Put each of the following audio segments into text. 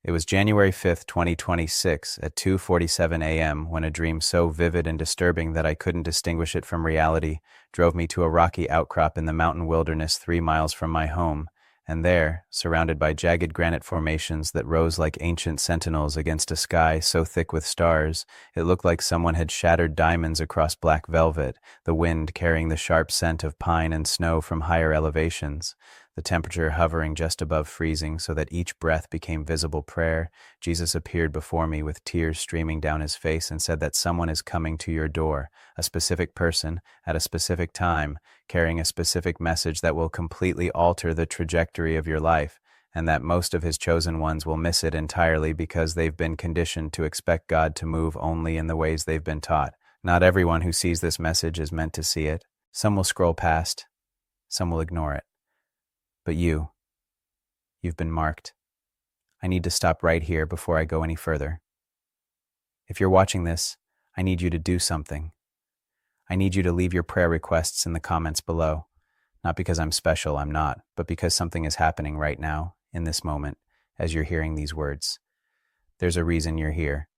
It was January 5th, 2026, at 2:47 a.m. when a dream so vivid and disturbing that I couldn't distinguish it from reality drove me to a rocky outcrop in the mountain wilderness 3 miles from my home, and there, surrounded by jagged granite formations that rose like ancient sentinels against a sky so thick with stars, it looked like someone had shattered diamonds across black velvet, the wind carrying the sharp scent of pine and snow from higher elevations. The temperature hovering just above freezing so that each breath became visible prayer. Jesus appeared before me with tears streaming down his face and said that someone is coming to your door, a specific person, at a specific time, carrying a specific message that will completely alter the trajectory of your life, and that most of his chosen ones will miss it entirely because they've been conditioned to expect God to move only in the ways they've been taught. Not everyone who sees this message is meant to see it. Some will scroll past, some will ignore it. But you've been marked. I need to stop right here before I go any further. If you're watching this, I need you to do something. I need you to leave your prayer requests in the comments below. Not because I'm special, I'm not, but because something is happening right now, in this moment, as you're hearing these words. There's a reason you're here.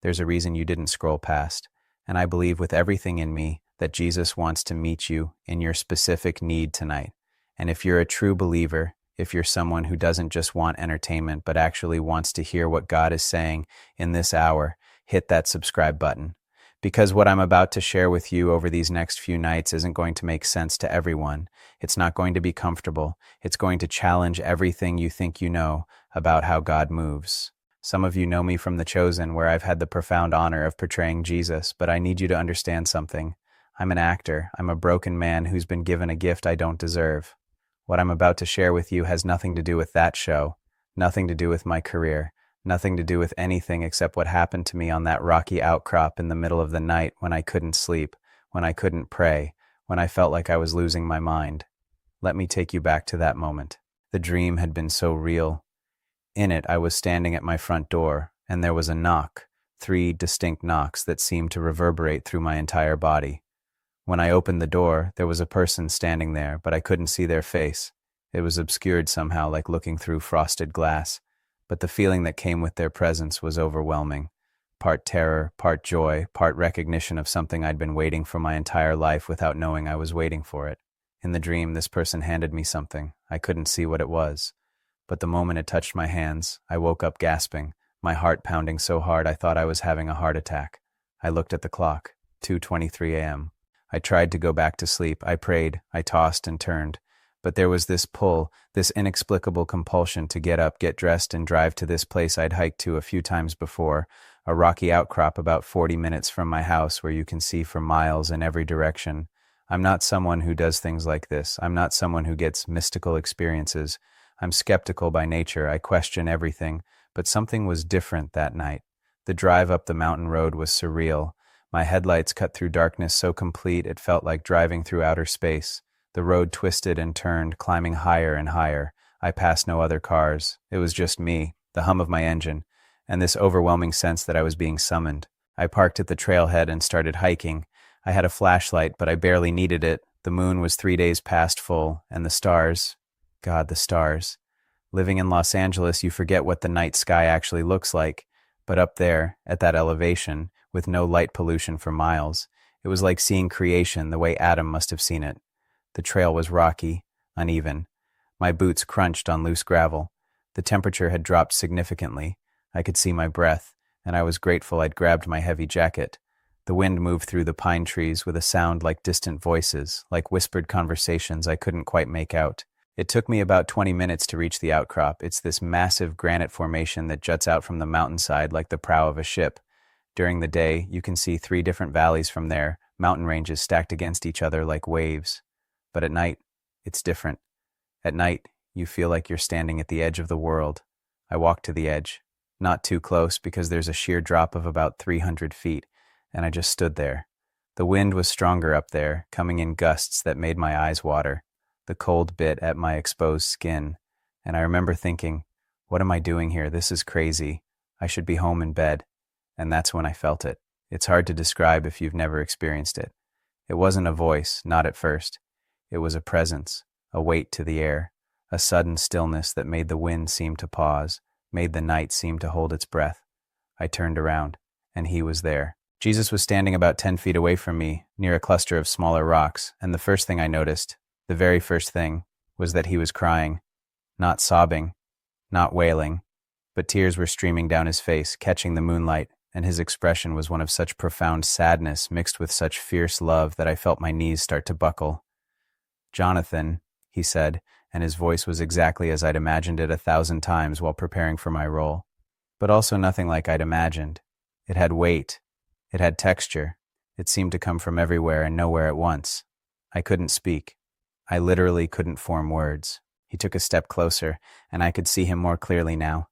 There's a reason you didn't scroll past. And I believe with everything in me that Jesus wants to meet you in your specific need tonight. And if you're a true believer, if you're someone who doesn't just want entertainment but actually wants to hear what God is saying in this hour, hit that subscribe button. Because what I'm about to share with you over these next few nights isn't going to make sense to everyone. It's not going to be comfortable. It's going to challenge everything you think you know about how God moves. Some of you know me from The Chosen, where I've had the profound honor of portraying Jesus, but I need you to understand something. I'm an actor. I'm a broken man who's been given a gift I don't deserve. What I'm about to share with you has nothing to do with that show, nothing to do with my career, nothing to do with anything except what happened to me on that rocky outcrop in the middle of the night when I couldn't sleep, when I couldn't pray, when I felt like I was losing my mind. Let me take you back to that moment. The dream had been so real. In it, I was standing at my front door, and there was a knock, 3 distinct knocks that seemed to reverberate through my entire body. When I opened the door, there was a person standing there, but I couldn't see their face. It was obscured somehow, like looking through frosted glass. But the feeling that came with their presence was overwhelming. Part terror, part joy, part recognition of something I'd been waiting for my entire life without knowing I was waiting for it. In the dream, this person handed me something. I couldn't see what it was. But the moment it touched my hands, I woke up gasping, my heart pounding so hard I thought I was having a heart attack. I looked at the clock, 2:23 a.m. I tried to go back to sleep. I prayed. I tossed and turned. But there was this pull, this inexplicable compulsion to get up, get dressed, and drive to this place I'd hiked to a few times before, a rocky outcrop about 40 minutes from my house where you can see for miles in every direction. I'm not someone who does things like this. I'm not someone who gets mystical experiences. I'm skeptical by nature. I question everything. But something was different that night. The drive up the mountain road was surreal. My headlights cut through darkness so complete it felt like driving through outer space. The road twisted and turned, climbing higher and higher. I passed no other cars. It was just me, the hum of my engine, and this overwhelming sense that I was being summoned. I parked at the trailhead and started hiking. I had a flashlight, but I barely needed it. The moon was 3 days past full, and the stars, God, the stars. Living in Los Angeles, you forget what the night sky actually looks like. But up there, at that elevation, with no light pollution for miles, it was like seeing creation the way Adam must have seen it. The trail was rocky, uneven. My boots crunched on loose gravel. The temperature had dropped significantly. I could see my breath, and I was grateful I'd grabbed my heavy jacket. The wind moved through the pine trees with a sound like distant voices, like whispered conversations I couldn't quite make out. It took me about 20 minutes to reach the outcrop. It's this massive granite formation that juts out from the mountainside like the prow of a ship. During the day, you can see 3 different valleys from there, mountain ranges stacked against each other like waves. But at night, it's different. At night, you feel like you're standing at the edge of the world. I walked to the edge, not too close because there's a sheer drop of about 300 feet, and I just stood there. The wind was stronger up there, coming in gusts that made my eyes water. The cold bit at my exposed skin, and I remember thinking, what am I doing here? This is crazy. I should be home in bed. And that's when I felt it. It's hard to describe if you've never experienced it. It wasn't a voice, not at first. It was a presence, a weight to the air, a sudden stillness that made the wind seem to pause, made the night seem to hold its breath. I turned around, and he was there. Jesus was standing about 10 feet away from me, near a cluster of smaller rocks, and the first thing I noticed, the very first thing, was that he was crying. Not sobbing, not wailing, but tears were streaming down his face, catching the moonlight, and his expression was one of such profound sadness mixed with such fierce love that I felt my knees start to buckle. "Jonathan," he said, and his voice was exactly as I'd imagined it 1,000 times while preparing for my role, but also nothing like I'd imagined. It had weight. It had texture. It seemed to come from everywhere and nowhere at once. I couldn't speak. I literally couldn't form words. He took a step closer, and I could see him more clearly now.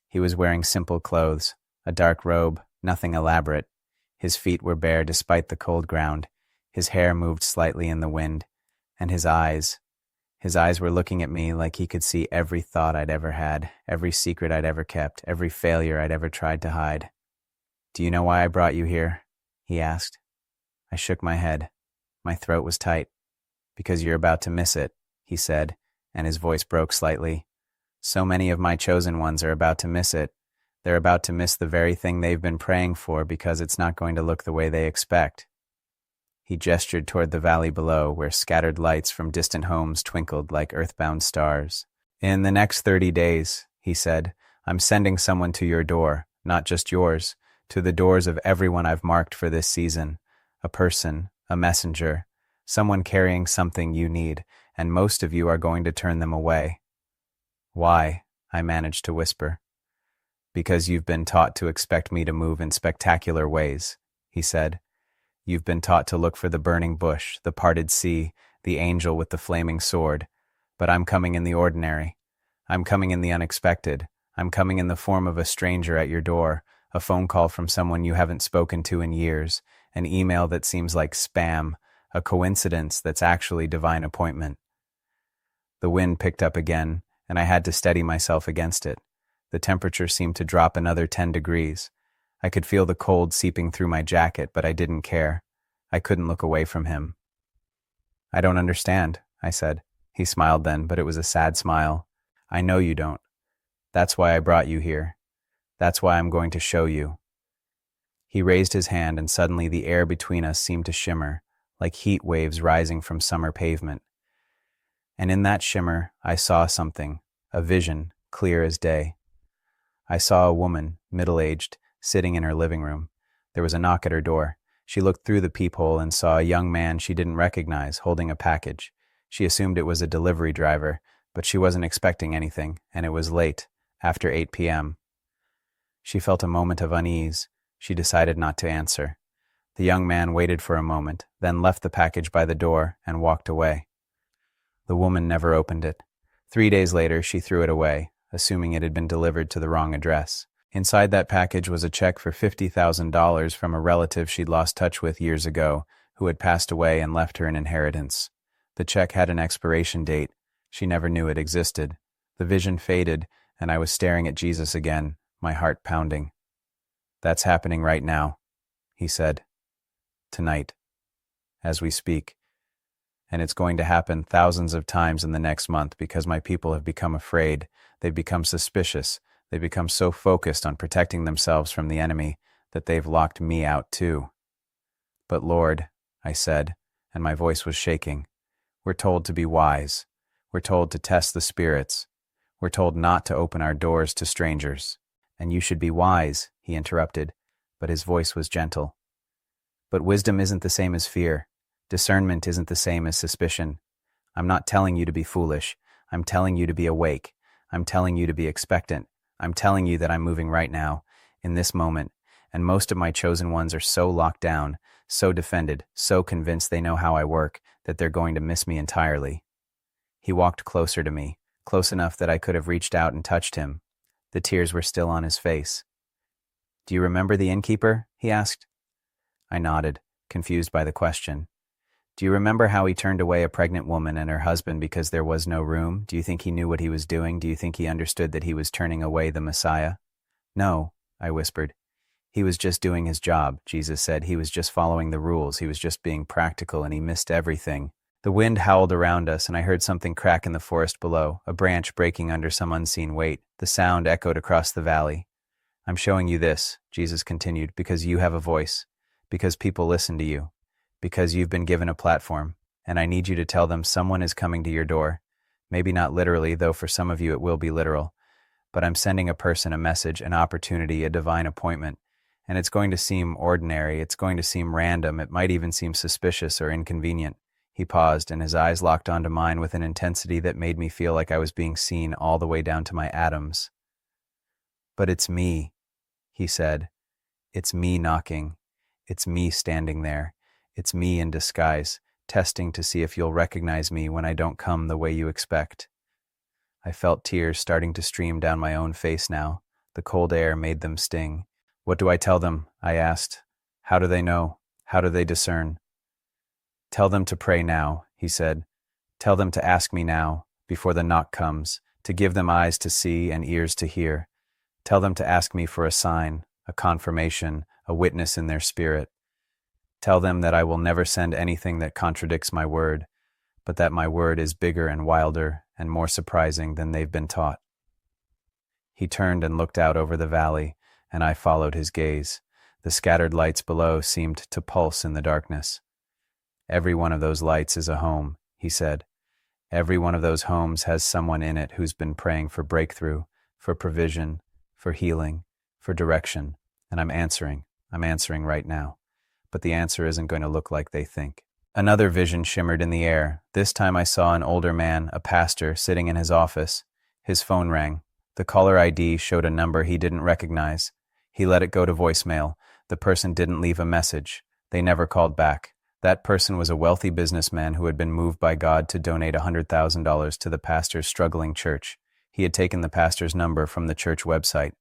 He was wearing simple clothes, a dark robe, nothing elaborate. His feet were bare despite the cold ground. His hair moved slightly in the wind, and his eyes were looking at me like he could see every thought I'd ever had, every secret I'd ever kept, every failure I'd ever tried to hide. "Do you know why I brought you here?" he asked. I shook my head. My throat was tight. "Because you're about to miss it," he said, and his voice broke slightly. "So many of my chosen ones are about to miss it. They're about to miss the very thing they've been praying for because it's not going to look the way they expect." He gestured toward the valley below, where scattered lights from distant homes twinkled like earthbound stars. "In the next 30 days, he said, "I'm sending someone to your door, not just yours, to the doors of everyone I've marked for this season. A person, a messenger, someone carrying something you need, and most of you are going to turn them away." "Why?" I managed to whisper. "Because you've been taught to expect me to move in spectacular ways," he said. "You've been taught to look for the burning bush, the parted sea, the angel with the flaming sword. But I'm coming in the ordinary. I'm coming in the unexpected. I'm coming in the form of a stranger at your door, a phone call from someone you haven't spoken to in years, an email that seems like spam, a coincidence that's actually divine appointment." The wind picked up again, and I had to steady myself against it. The temperature seemed to drop another 10 degrees. I could feel the cold seeping through my jacket, but I didn't care. I couldn't look away from him. "I don't understand," I said. He smiled then, but it was a sad smile. "I know you don't. That's why I brought you here. That's why I'm going to show you." He raised his hand, and suddenly the air between us seemed to shimmer, like heat waves rising from summer pavement. And in that shimmer, I saw something, a vision, clear as day. I saw a woman, middle-aged, sitting in her living room. There was a knock at her door. She looked through the peephole and saw a young man she didn't recognize holding a package. She assumed it was a delivery driver, but she wasn't expecting anything, and it was late, after 8 p.m. She felt a moment of unease. She decided not to answer. The young man waited for a moment, then left the package by the door and walked away. The woman never opened it. 3 days later, she threw it away, assuming it had been delivered to the wrong address. Inside that package was a check for $50,000 from a relative she'd lost touch with years ago, who had passed away and left her an inheritance. The check had an expiration date. She never knew it existed. The vision faded, and I was staring at Jesus again, my heart pounding. "That's happening right now," he said. "Tonight, as we speak. And it's going to happen thousands of times in the next month because my people have become afraid. They've become suspicious. They've become so focused on protecting themselves from the enemy that they've locked me out too." "But Lord," I said, and my voice was shaking, "we're told to be wise. We're told to test the spirits. We're told not to open our doors to strangers." "And you should be wise," he interrupted, but his voice was gentle. "But wisdom isn't the same as fear. Discernment isn't the same as suspicion. I'm not telling you to be foolish. I'm telling you to be awake. I'm telling you to be expectant. I'm telling you that I'm moving right now, in this moment, and most of my chosen ones are so locked down, so defended, so convinced they know how I work, that they're going to miss me entirely." He walked closer to me, close enough that I could have reached out and touched him. The tears were still on his face. "Do you remember the innkeeper?" he asked. I nodded, confused by the question. "Do you remember how he turned away a pregnant woman and her husband because there was no room? Do you think he knew what he was doing? Do you think he understood that he was turning away the Messiah?" "No," I whispered. "He was just doing his job," Jesus said. "He was just following the rules. He was just being practical, and he missed everything." The wind howled around us, and I heard something crack in the forest below, a branch breaking under some unseen weight. The sound echoed across the valley. I'm showing you this, Jesus continued, because you have a voice, because people listen to you, because you've been given a platform, and I need you to tell them someone is coming to your door. Maybe not literally, though for some of you it will be literal, but I'm sending a person a message, an opportunity, a divine appointment, and it's going to seem ordinary, it's going to seem random, it might even seem suspicious or inconvenient. He paused, and his eyes locked onto mine with an intensity that made me feel like I was being seen all the way down to my atoms. But it's me, he said. It's me knocking. It's me standing there. It's me in disguise, testing to see if you'll recognize me when I don't come the way you expect. I felt tears starting to stream down my own face now. The cold air made them sting. What do I tell them? I asked. How do they know? How do they discern? Tell them to pray now, he said. Tell them to ask me now, before the knock comes, to give them eyes to see and ears to hear. Tell them to ask me for a sign, a confirmation, a witness in their spirit. Tell them that I will never send anything that contradicts my word, but that my word is bigger and wilder and more surprising than they've been taught. He turned and looked out over the valley, and I followed his gaze. The scattered lights below seemed to pulse in the darkness. Every one of those lights is a home, he said. Every one of those homes has someone in it who's been praying for breakthrough, for provision, for healing, for direction, and I'm answering right now. But the answer isn't going to look like they think. Another vision shimmered in the air. This time I saw an older man, a pastor, sitting in his office. His phone rang. The caller ID showed a number he didn't recognize. He let it go to voicemail. The person didn't leave a message. They never called back. That person was a wealthy businessman who had been moved by God to donate $100,000 to the pastor's struggling church. He had taken the pastor's number from the church website.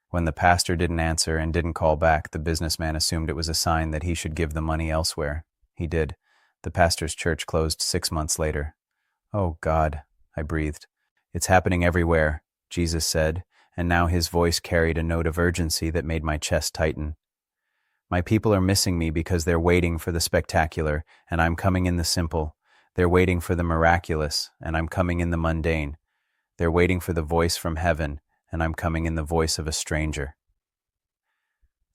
When the pastor didn't answer and didn't call back, the businessman assumed it was a sign that he should give the money elsewhere. He did. The pastor's church closed 6 months later. Oh, God, I breathed. It's happening everywhere, Jesus said, and now his voice carried a note of urgency that made my chest tighten. My people are missing me because they're waiting for the spectacular, and I'm coming in the simple. They're waiting for the miraculous, and I'm coming in the mundane. They're waiting for the voice from heaven, and I'm coming in the voice of a stranger.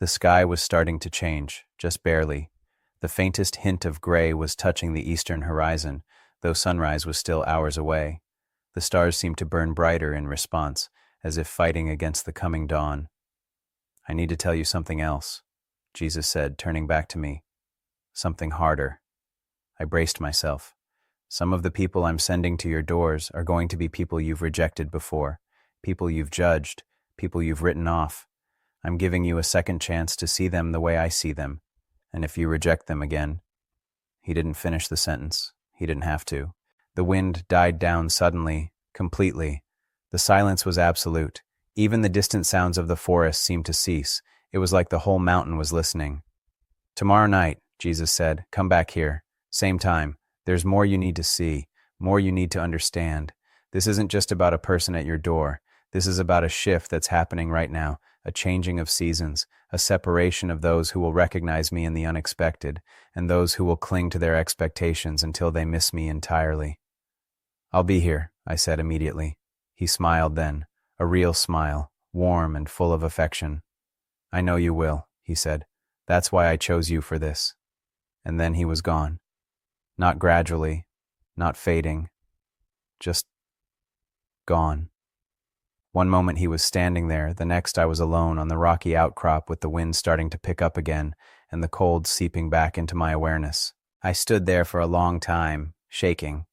The sky was starting to change, just barely. The faintest hint of gray was touching the eastern horizon, though sunrise was still hours away. The stars seemed to burn brighter in response, as if fighting against the coming dawn. I need to tell you something else, Jesus said, turning back to me. Something harder. I braced myself. Some of the people I'm sending to your doors are going to be people you've rejected before, people you've judged, people you've written off. I'm giving you a second chance to see them the way I see them, and if you reject them again... He didn't finish the sentence. He didn't have to. The wind died down suddenly, completely. The silence was absolute. Even the distant sounds of the forest seemed to cease. It was like the whole mountain was listening. Tomorrow night, Jesus said, come back here. Same time. There's more you need to see, more you need to understand. This isn't just about a person at your door. This is about a shift that's happening right now, a changing of seasons, a separation of those who will recognize me in the unexpected, and those who will cling to their expectations until they miss me entirely. I'll be here, I said immediately. He smiled then, a real smile, warm and full of affection. I know you will, he said. That's why I chose you for this. And then he was gone. Not gradually, not fading, just gone. One moment he was standing there, the next I was alone on the rocky outcrop with the wind starting to pick up again and the cold seeping back into my awareness. I stood there for a long time, shaking,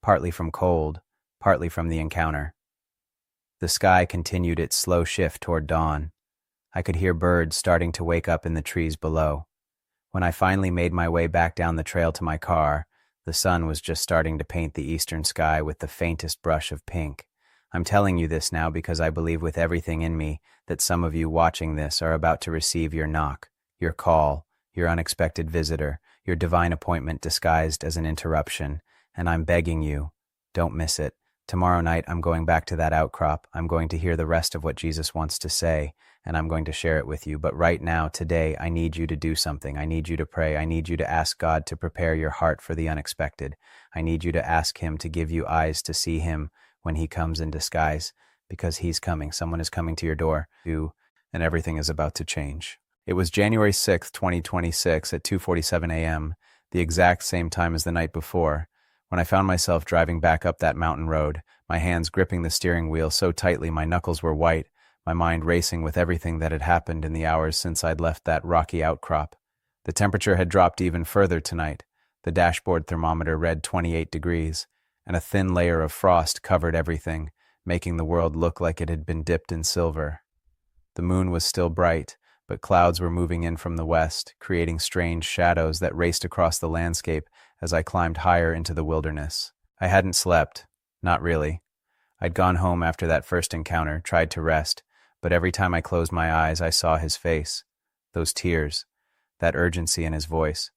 partly from cold, partly from the encounter. The sky continued its slow shift toward dawn. I could hear birds starting to wake up in the trees below. When I finally made my way back down the trail to my car, the sun was just starting to paint the eastern sky with the faintest brush of pink. I'm telling you this now because I believe with everything in me that some of you watching this are about to receive your knock, your call, your unexpected visitor, your divine appointment disguised as an interruption, and I'm begging you, don't miss it. Tomorrow night I'm going back to that outcrop. I'm going to hear the rest of what Jesus wants to say, and I'm going to share it with you. But right now, today, I need you to do something. I need you to pray. I need you to ask God to prepare your heart for the unexpected. I need you to ask Him to give you eyes to see Him when He comes in disguise, because He's coming. Someone is coming to your door, and everything is about to change. It was January 6th, 2026 at 2:47 a.m., the exact same time as the night before, when I found myself driving back up that mountain road, my hands gripping the steering wheel so tightly my knuckles were white, my mind racing with everything that had happened in the hours since I'd left that rocky outcrop. The temperature had dropped even further tonight. The dashboard thermometer read 28 degrees, and a thin layer of frost covered everything, making the world look like it had been dipped in silver. The moon was still bright, but clouds were moving in from the west, creating strange shadows that raced across the landscape as I climbed higher into the wilderness. I hadn't slept. Not really. I'd gone home after that first encounter, tried to rest, but every time I closed my eyes, I saw his face, those tears, that urgency in his voice.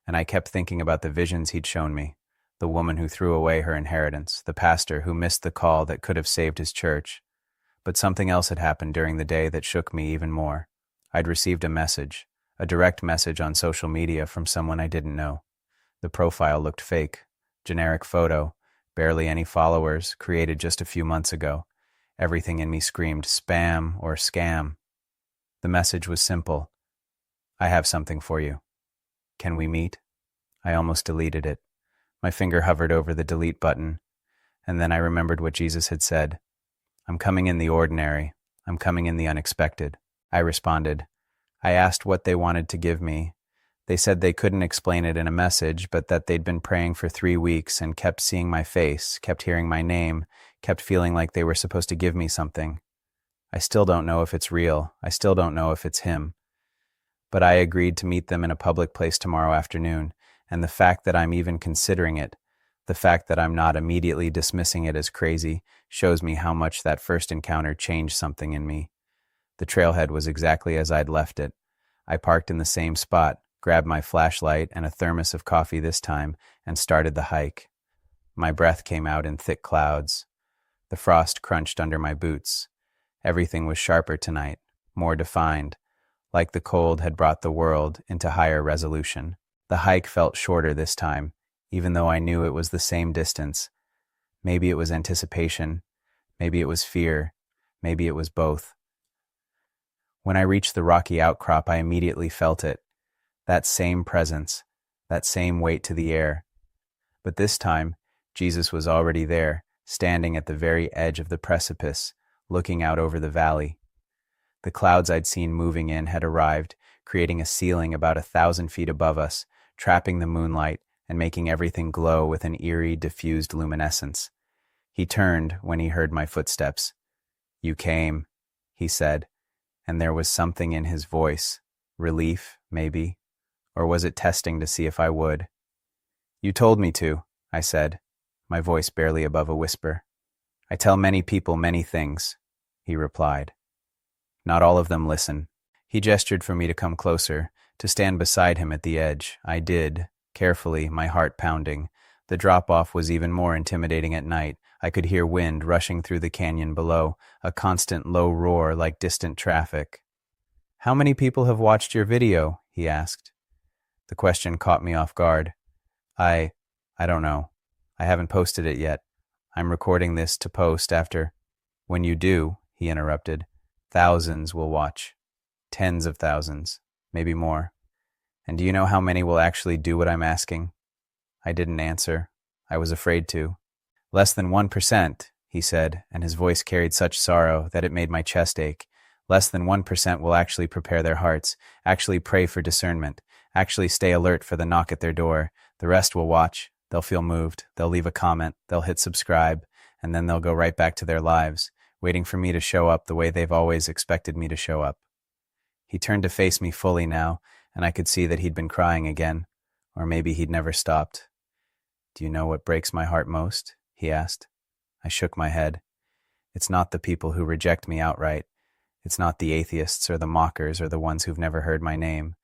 And I kept thinking about the visions he'd shown me, the woman who threw away her inheritance, the pastor who missed the call that could have saved his church. But something else had happened during the day that shook me even more. I'd received a message, a direct message on social media from someone I didn't know. The profile looked fake, generic photo, barely any followers, created just a few months ago. Everything in me screamed spam or scam. The message was simple. I have something for you. Can we meet? I almost deleted it. My finger hovered over the delete button, and then I remembered what Jesus had said. I'm coming in the ordinary. I'm coming in the unexpected. I responded. I asked what they wanted to give me. They said they couldn't explain it in a message, but that they'd been praying for 3 weeks and kept seeing my face, kept hearing my name, kept feeling like they were supposed to give me something. I still don't know if it's real. I still don't know if it's him. But I agreed to meet them in a public place tomorrow afternoon, and the fact that I'm even considering it, the fact that I'm not immediately dismissing it as crazy, shows me how much that first encounter changed something in me. The trailhead was exactly as I'd left it. I parked in the same spot, grabbed my flashlight and a thermos of coffee this time, and started the hike. My breath came out in thick clouds. The frost crunched under my boots. Everything was sharper tonight, more defined, like the cold had brought the world into higher resolution. The hike felt shorter this time, even though I knew it was the same distance. Maybe it was anticipation, maybe it was fear, maybe it was both. When I reached the rocky outcrop, I immediately felt it. That same presence, that same weight to the air. But this time, Jesus was already there, standing at the very edge of the precipice, looking out over the valley. The clouds I'd seen moving in had arrived, creating a ceiling about 1,000 feet above us, trapping the moonlight and making everything glow with an eerie, diffused luminescence. He turned when he heard my footsteps. "You came," he said, and there was something in his voice, relief, maybe, or was it testing to see if I would? "You told me to," I said, my voice barely above a whisper. "I tell many people many things," he replied. "Not all of them listen." He gestured for me to come closer, to stand beside him at the edge. I did, carefully, my heart pounding. The drop-off was even more intimidating at night. I could hear wind rushing through the canyon below, a constant low roar like distant traffic. "How many people have watched your video?" he asked. The question caught me off guard. I don't know. I haven't posted it yet. I'm recording this to post after. "When you do," he interrupted, "thousands will watch. Tens of thousands, maybe more. And do you know how many will actually do what I'm asking?" I didn't answer. I was afraid to. "Less than 1%, he said, and his voice carried such sorrow that it made my chest ache. Less than 1% will actually prepare their hearts, actually pray for discernment, actually stay alert for the knock at their door. The rest will watch, they'll feel moved, they'll leave a comment, they'll hit subscribe, and then they'll go right back to their lives, waiting for me to show up the way they've always expected me to show up." He turned to face me fully now, and I could see that he'd been crying again, or maybe he'd never stopped. "Do you know what breaks my heart most?" he asked. I shook my head. "It's not the people who reject me outright. It's not the atheists or the mockers or the ones who've never heard my name.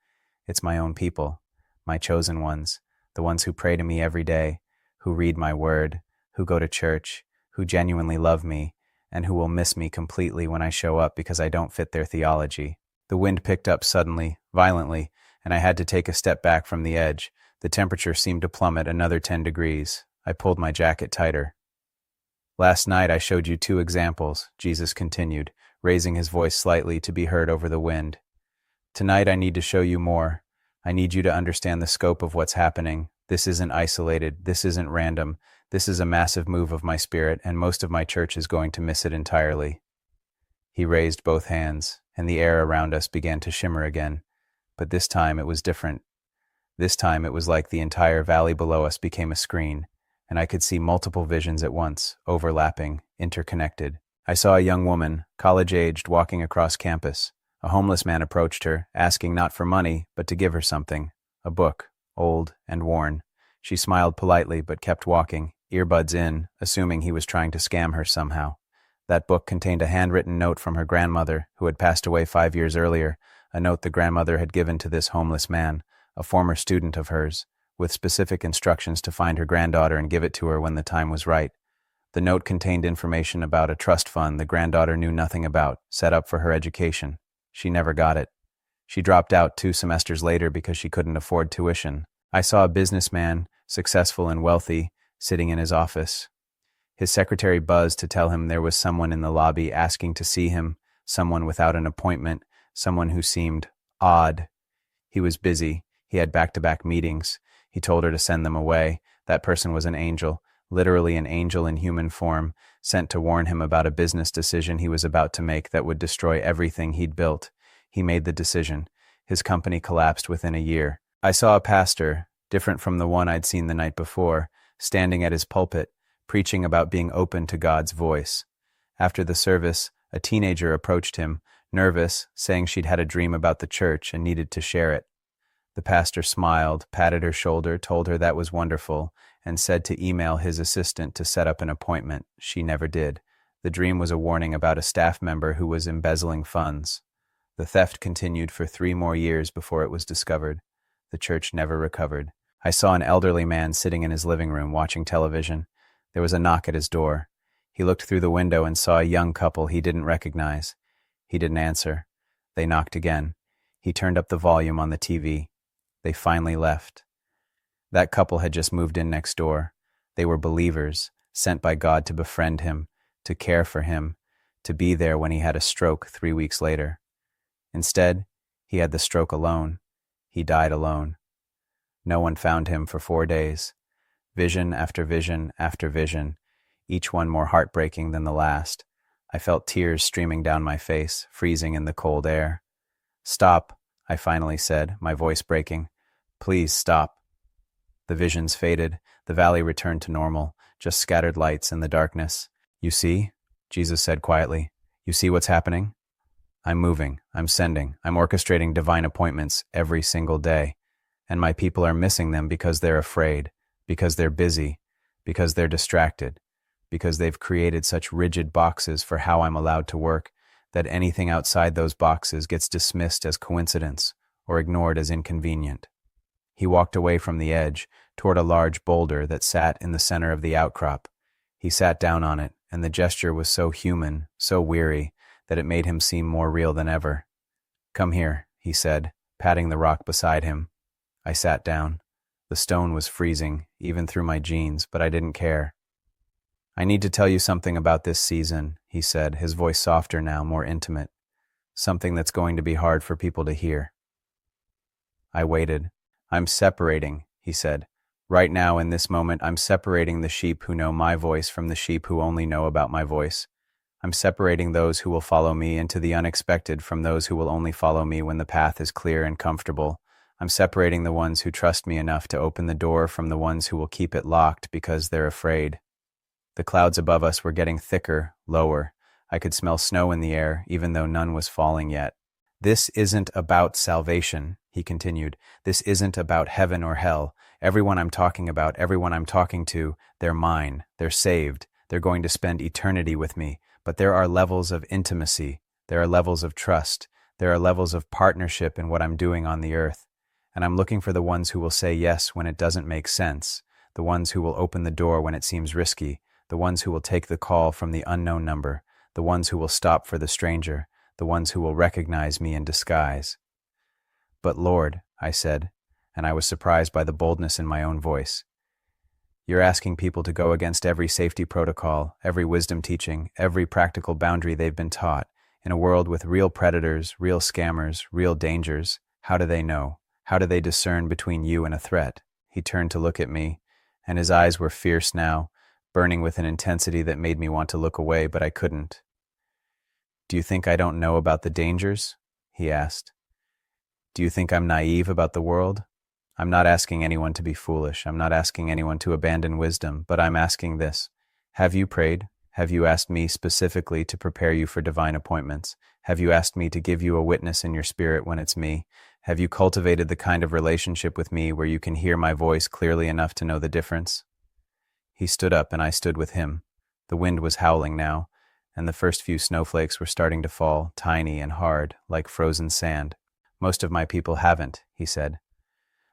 It's my own people, my chosen ones, the ones who pray to me every day, who read my word, who go to church, who genuinely love me, and who will miss me completely when I show up because I don't fit their theology. The wind picked up suddenly, violently, and I had to take a step back from the edge. The temperature seemed to plummet another 10 degrees. I pulled my jacket tighter. Last night I showed you 2 examples, Jesus continued, raising his voice slightly to be heard over the wind. Tonight I need to show you more. I need you to understand the scope of what's happening. This isn't isolated. This isn't random. This is a massive move of my spirit, and most of my church is going to miss it entirely. He raised both hands, and the air around us began to shimmer again. But this time it was different. This time it was like the entire valley below us became a screen, and I could see multiple visions at once, overlapping, interconnected. I saw a young woman, college-aged, walking across campus. A homeless man approached her, asking not for money, but to give her something. A book, old and worn. She smiled politely, but kept walking, earbuds in, assuming he was trying to scam her somehow. That book contained a handwritten note from her grandmother, who had passed away 5 years earlier, a note the grandmother had given to this homeless man, a former student of hers, with specific instructions to find her granddaughter and give it to her when the time was right. The note contained information about a trust fund the granddaughter knew nothing about, set up for her education. She never got it. She dropped out 2 semesters later because she couldn't afford tuition. I saw a businessman, successful and wealthy, sitting in his office. His secretary buzzed to tell him there was someone in the lobby asking to see him, someone without an appointment, someone who seemed odd. He was busy. He had back-to-back meetings. He told her to send them away. That person was an angel, literally an angel in human form, sent to warn him about a business decision he was about to make that would destroy everything he'd built. He made the decision. His company collapsed within a year. I saw a pastor, different from the one I'd seen the night before, standing at his pulpit, preaching about being open to God's voice. After the service, a teenager approached him, nervous, saying she'd had a dream about the church and needed to share it. The pastor smiled, patted her shoulder, told her that was wonderful, and said to email his assistant to set up an appointment. She never did. The dream was a warning about a staff member who was embezzling funds. The theft continued for 3 more years before it was discovered. The church never recovered. I saw an elderly man sitting in his living room watching television. There was a knock at his door. He looked through the window and saw a young couple he didn't recognize. He didn't answer. They knocked again. He turned up the volume on the TV. They finally left. That couple had just moved in next door. They were believers, sent by God to befriend him, to care for him, to be there when he had a stroke 3 weeks later. Instead, he had the stroke alone. He died alone. No one found him for 4 days. Vision after vision after vision, each one more heartbreaking than the last. I felt tears streaming down my face, freezing in the cold air. "Stop," I finally said, my voice breaking. "Please stop." The visions faded. The valley returned to normal, just scattered lights in the darkness. "You see?" Jesus said quietly. "You see what's happening? I'm moving, I'm sending, I'm orchestrating divine appointments every single day. And my people are missing them because they're afraid, because they're busy, because they're distracted, because they've created such rigid boxes for how I'm allowed to work that anything outside those boxes gets dismissed as coincidence or ignored as inconvenient." He walked away from the edge, toward a large boulder that sat in the center of the outcrop. He sat down on it, and the gesture was so human, so weary, that it made him seem more real than ever. "Come here," he said, patting the rock beside him. I sat down. The stone was freezing, even through my jeans, but I didn't care. "I need to tell you something about this season," he said, his voice softer now, more intimate. "Something that's going to be hard for people to hear." I waited. "I'm separating," he said. "Right now, in this moment, I'm separating the sheep who know my voice from the sheep who only know about my voice. I'm separating those who will follow me into the unexpected from those who will only follow me when the path is clear and comfortable. I'm separating the ones who trust me enough to open the door from the ones who will keep it locked because they're afraid." The clouds above us were getting thicker, lower. I could smell snow in the air, even though none was falling yet. "This isn't about salvation," he continued. "This isn't about heaven or hell. Everyone I'm talking about, everyone I'm talking to, they're mine. They're saved. They're going to spend eternity with me. But there are levels of intimacy. There are levels of trust. There are levels of partnership in what I'm doing on the earth. And I'm looking for the ones who will say yes when it doesn't make sense, the ones who will open the door when it seems risky, the ones who will take the call from the unknown number, the ones who will stop for the stranger, the ones who will recognize me in disguise. But Lord, I said, and I was surprised by the boldness in my own voice. You're asking people to go against every safety protocol, every wisdom teaching, every practical boundary they've been taught. In a world with real predators, real scammers, real dangers, how do they know? How do they discern between you and a threat? He turned to look at me, and his eyes were fierce now, burning with an intensity that made me want to look away, but I couldn't. Do you think I don't know about the dangers? He asked. Do you think I'm naive about the world? I'm not asking anyone to be foolish. I'm not asking anyone to abandon wisdom, but I'm asking this. Have you prayed? Have you asked me specifically to prepare you for divine appointments? Have you asked me to give you a witness in your spirit when it's me? Have you cultivated the kind of relationship with me where you can hear my voice clearly enough to know the difference? He stood up and I stood with him. The wind was howling now, and the first few snowflakes were starting to fall, tiny and hard, like frozen sand. Most of my people haven't, he said.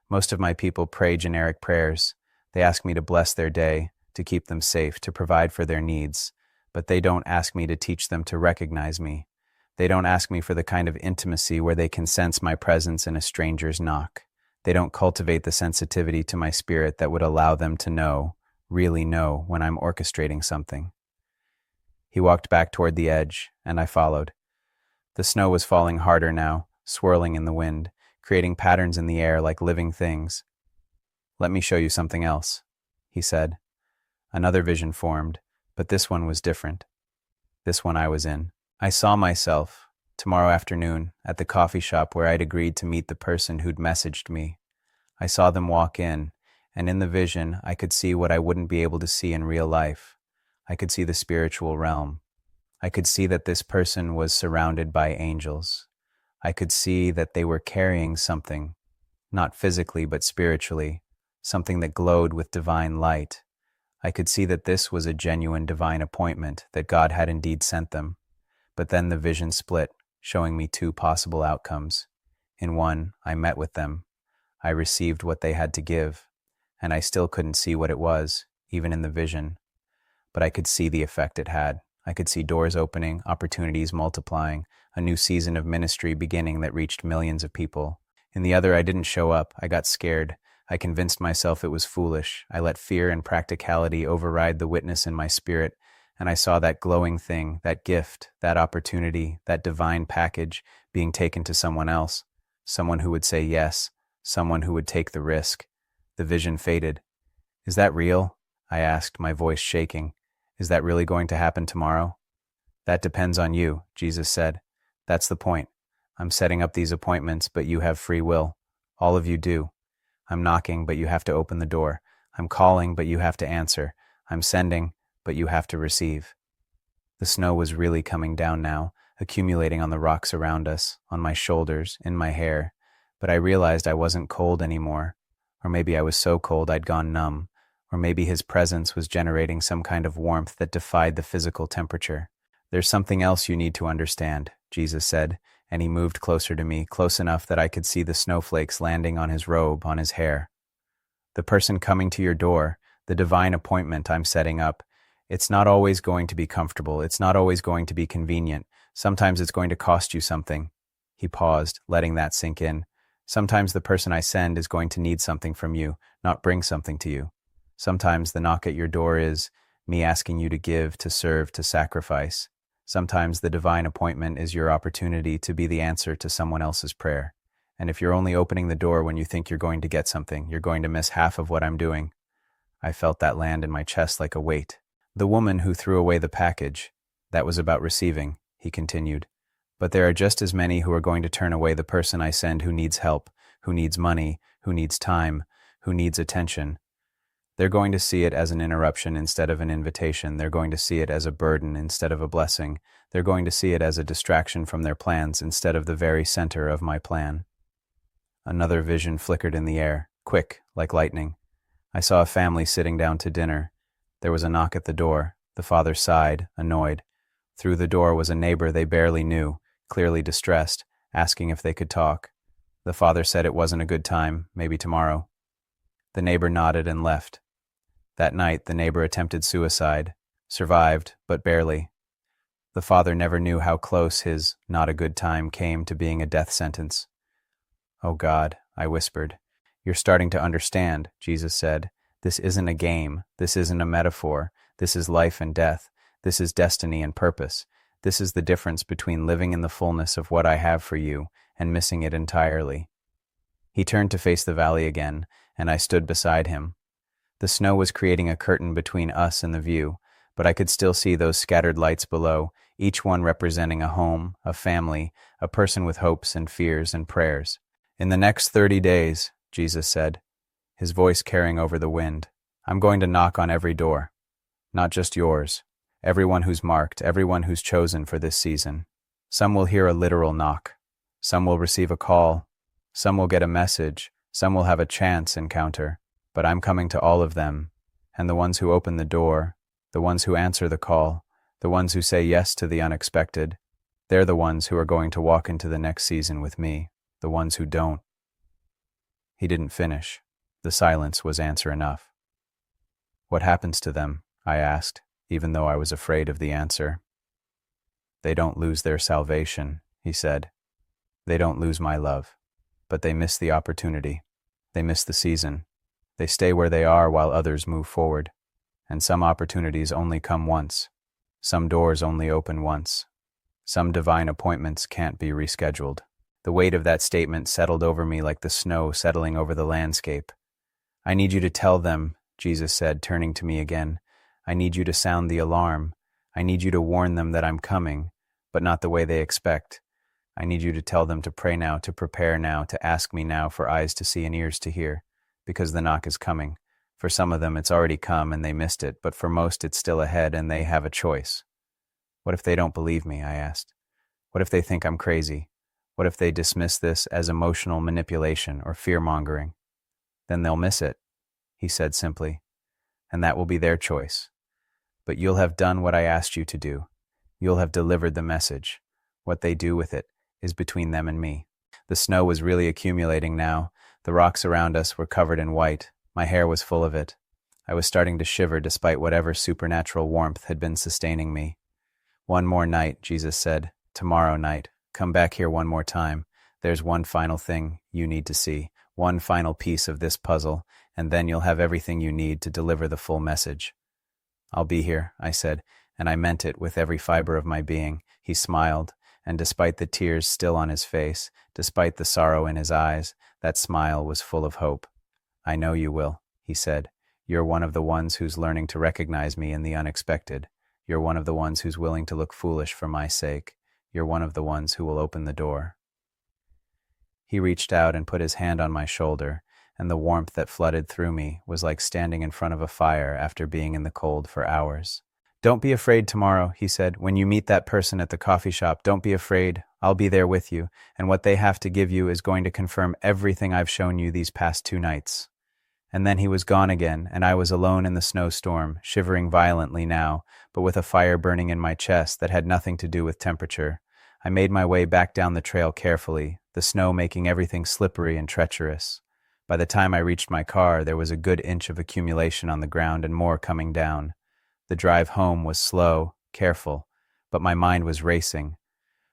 Most of my people pray generic prayers. They ask me to bless their day, to keep them safe, to provide for their needs, but they don't ask me to teach them to recognize me. They don't ask me for the kind of intimacy where they can sense my presence in a stranger's knock. They don't cultivate the sensitivity to my spirit that would allow them to know, really know, when I'm orchestrating something. He walked back toward the edge, and I followed. The snow was falling harder now, swirling in the wind, creating patterns in the air like living things. Let me show you something else, he said. Another vision formed, but this one was different. This one I was in. I saw myself, tomorrow afternoon, at the coffee shop where I'd agreed to meet the person who'd messaged me. I saw them walk in, and in the vision I could see what I wouldn't be able to see in real life. I could see the spiritual realm. I could see that this person was surrounded by angels. I could see that they were carrying something, not physically but spiritually, something that glowed with divine light. I could see that this was a genuine divine appointment, that God had indeed sent them. But then the vision split, showing me two possible outcomes. In one, I met with them. I received what they had to give, and I still couldn't see what it was, even in the vision. But I could see the effect it had. I could see doors opening, opportunities multiplying, a new season of ministry beginning that reached millions of people. In the other, I didn't show up. I got scared. I convinced myself it was foolish. I let fear and practicality override the witness in my spirit, and I saw that glowing thing, that gift, that opportunity, that divine package being taken to someone else, someone who would say yes, someone who would take the risk. The vision faded. Is that real? I asked, my voice shaking. Is that really going to happen tomorrow? That depends on you, Jesus said. That's the point. I'm setting up these appointments, but you have free will. All of you do. I'm knocking, but you have to open the door. I'm calling, but you have to answer. I'm sending, but you have to receive. The snow was really coming down now, accumulating on the rocks around us, on my shoulders, in my hair. But I realized I wasn't cold anymore. Or maybe I was so cold I'd gone numb. Or maybe his presence was generating some kind of warmth that defied the physical temperature. There's something else you need to understand, Jesus said, and he moved closer to me, close enough that I could see the snowflakes landing on his robe, on his hair. The person coming to your door, the divine appointment I'm setting up, it's not always going to be comfortable. It's not always going to be convenient. Sometimes it's going to cost you something. He paused, letting that sink in. Sometimes the person I send is going to need something from you, not bring something to you. Sometimes the knock at your door is me asking you to give, to serve, to sacrifice. Sometimes the divine appointment is your opportunity to be the answer to someone else's prayer. And if you're only opening the door when you think you're going to get something, you're going to miss half of what I'm doing. I felt that land in my chest like a weight. The woman who threw away the package, that was about receiving, he continued. But there are just as many who are going to turn away the person I send who needs help, who needs money, who needs time, who needs attention. They're going to see it as an interruption instead of an invitation. They're going to see it as a burden instead of a blessing. They're going to see it as a distraction from their plans instead of the very center of my plan. Another vision flickered in the air, quick, like lightning. I saw a family sitting down to dinner. There was a knock at the door. The father sighed, annoyed. Through the door was a neighbor they barely knew, clearly distressed, asking if they could talk. The father said it wasn't a good time, maybe tomorrow. The neighbor nodded and left. That night, the neighbor attempted suicide, survived, but barely. The father never knew how close his not a good time came to being a death sentence. "Oh God," I whispered. "You're starting to understand," Jesus said. "This isn't a game. This isn't a metaphor. This is life and death. This is destiny and purpose. This is the difference between living in the fullness of what I have for you and missing it entirely." He turned to face the valley again, and I stood beside him. The snow was creating a curtain between us and the view, but I could still see those scattered lights below, each one representing a home, a family, a person with hopes and fears and prayers. "In the next 30 days, Jesus said, his voice carrying over the wind, "I'm going to knock on every door. Not just yours. Everyone who's marked, everyone who's chosen for this season. Some will hear a literal knock. Some will receive a call. Some will get a message. Some will have a chance encounter. But I'm coming to all of them. And the ones who open the door, the ones who answer the call, the ones who say yes to the unexpected, they're the ones who are going to walk into the next season with me. The ones who don't." He didn't finish. The silence was answer enough. "What happens to them?" I asked, even though I was afraid of the answer. "They don't lose their salvation," he said. "They don't lose my love. But they miss the opportunity. They miss the season. They stay where they are while others move forward. And some opportunities only come once. Some doors only open once. Some divine appointments can't be rescheduled." The weight of that statement settled over me like the snow settling over the landscape. "I need you to tell them," Jesus said, turning to me again. "I need you to sound the alarm. I need you to warn them that I'm coming, but not the way they expect. I need you to tell them to pray now, to prepare now, to ask me now for eyes to see and ears to hear, because the knock is coming. For some of them it's already come and they missed it, but for most it's still ahead and they have a choice." "What if they don't believe me?" I asked. "What if they think I'm crazy? What if they dismiss this as emotional manipulation or fear-mongering?" "Then they'll miss it," he said simply, "and that will be their choice. But you'll have done what I asked you to do. You'll have delivered the message. What they do with it is between them and me." The snow was really accumulating now. The rocks around us were covered in white. My hair was full of it. I was starting to shiver despite whatever supernatural warmth had been sustaining me. "One more night," Jesus said. "Tomorrow night. Come back here one more time. There's one final thing you need to see. One final piece of this puzzle, and then you'll have everything you need to deliver the full message." "I'll be here," I said, and I meant it with every fiber of my being. He smiled, and despite the tears still on his face, despite the sorrow in his eyes, that smile was full of hope. "I know you will," he said. "You're one of the ones who's learning to recognize me in the unexpected. You're one of the ones who's willing to look foolish for my sake. You're one of the ones who will open the door." He reached out and put his hand on my shoulder, and the warmth that flooded through me was like standing in front of a fire after being in the cold for hours. "Don't be afraid tomorrow," he said. "When you meet that person at the coffee shop, don't be afraid. I'll be there with you, and what they have to give you is going to confirm everything I've shown you these past 2 nights." And then he was gone again, and I was alone in the snowstorm, shivering violently now, but with a fire burning in my chest that had nothing to do with temperature. I made my way back down the trail carefully, the snow making everything slippery and treacherous. By the time I reached my car, there was a good inch of accumulation on the ground and more coming down. The drive home was slow, careful, but my mind was racing.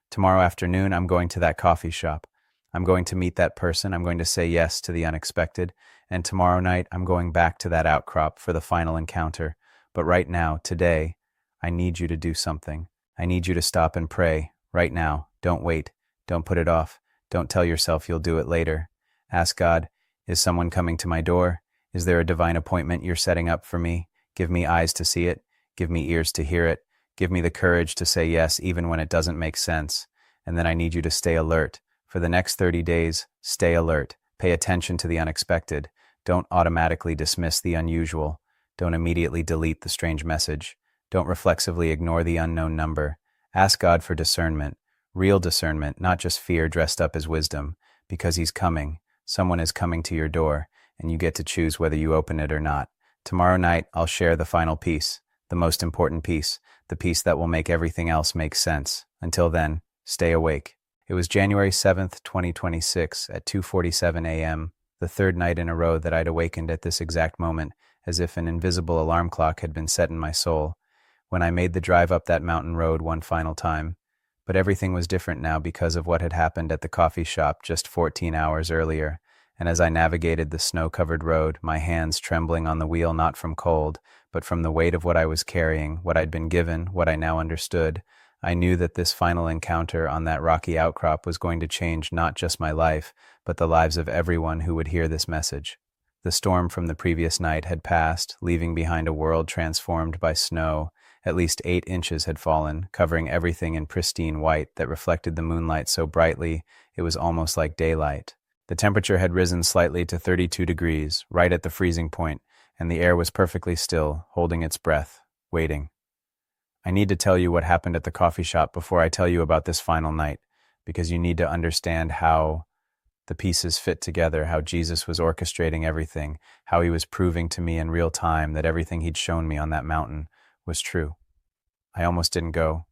Tomorrow afternoon, I'm going to that coffee shop. I'm going to meet that person. I'm going to say yes to the unexpected. And tomorrow night, I'm going back to that outcrop for the final encounter. But right now, today, I need you to do something. I need you to stop and pray. Right now. Don't wait. Don't put it off. Don't tell yourself you'll do it later. Ask God, is someone coming to my door? Is there a divine appointment you're setting up for me? Give me eyes to see it. Give me ears to hear it. Give me the courage to say yes even when it doesn't make sense. And then I need you to stay alert. For the next 30 days, stay alert. Pay attention to the unexpected. Don't automatically dismiss the unusual. Don't immediately delete the strange message. Don't reflexively ignore the unknown number. Ask God for discernment. Real discernment, not just fear dressed up as wisdom. Because He's coming. Someone is coming to your door, and you get to choose whether you open it or not. Tomorrow night, I'll share the final piece. The most important piece. The piece that will make everything else make sense. Until then, stay awake. It was January 7th, 2026 at 2:47 a.m., the third night in a row that I'd awakened at this exact moment, as if an invisible alarm clock had been set in my soul. when I made the drive up that mountain road one final time. But everything was different now because of what had happened at the coffee shop just 14 hours earlier, and as I navigated the snow-covered road, my hands trembling on the wheel not from cold, but from the weight of what I was carrying, what I'd been given, what I now understood, I knew that this final encounter on that rocky outcrop was going to change not just my life, but the lives of everyone who would hear this message. The storm from the previous night had passed, leaving behind a world transformed by snow. At least 8 inches had fallen, covering everything in pristine white that reflected the moonlight so brightly it was almost like daylight. The temperature had risen slightly to 32 degrees, right at the freezing point, and the air was perfectly still, holding its breath, waiting. I need to tell you what happened at the coffee shop before I tell you about this final night, because you need to understand how the pieces fit together, how Jesus was orchestrating everything, how he was proving to me in real time that everything he'd shown me on that mountain was true. I almost didn't go.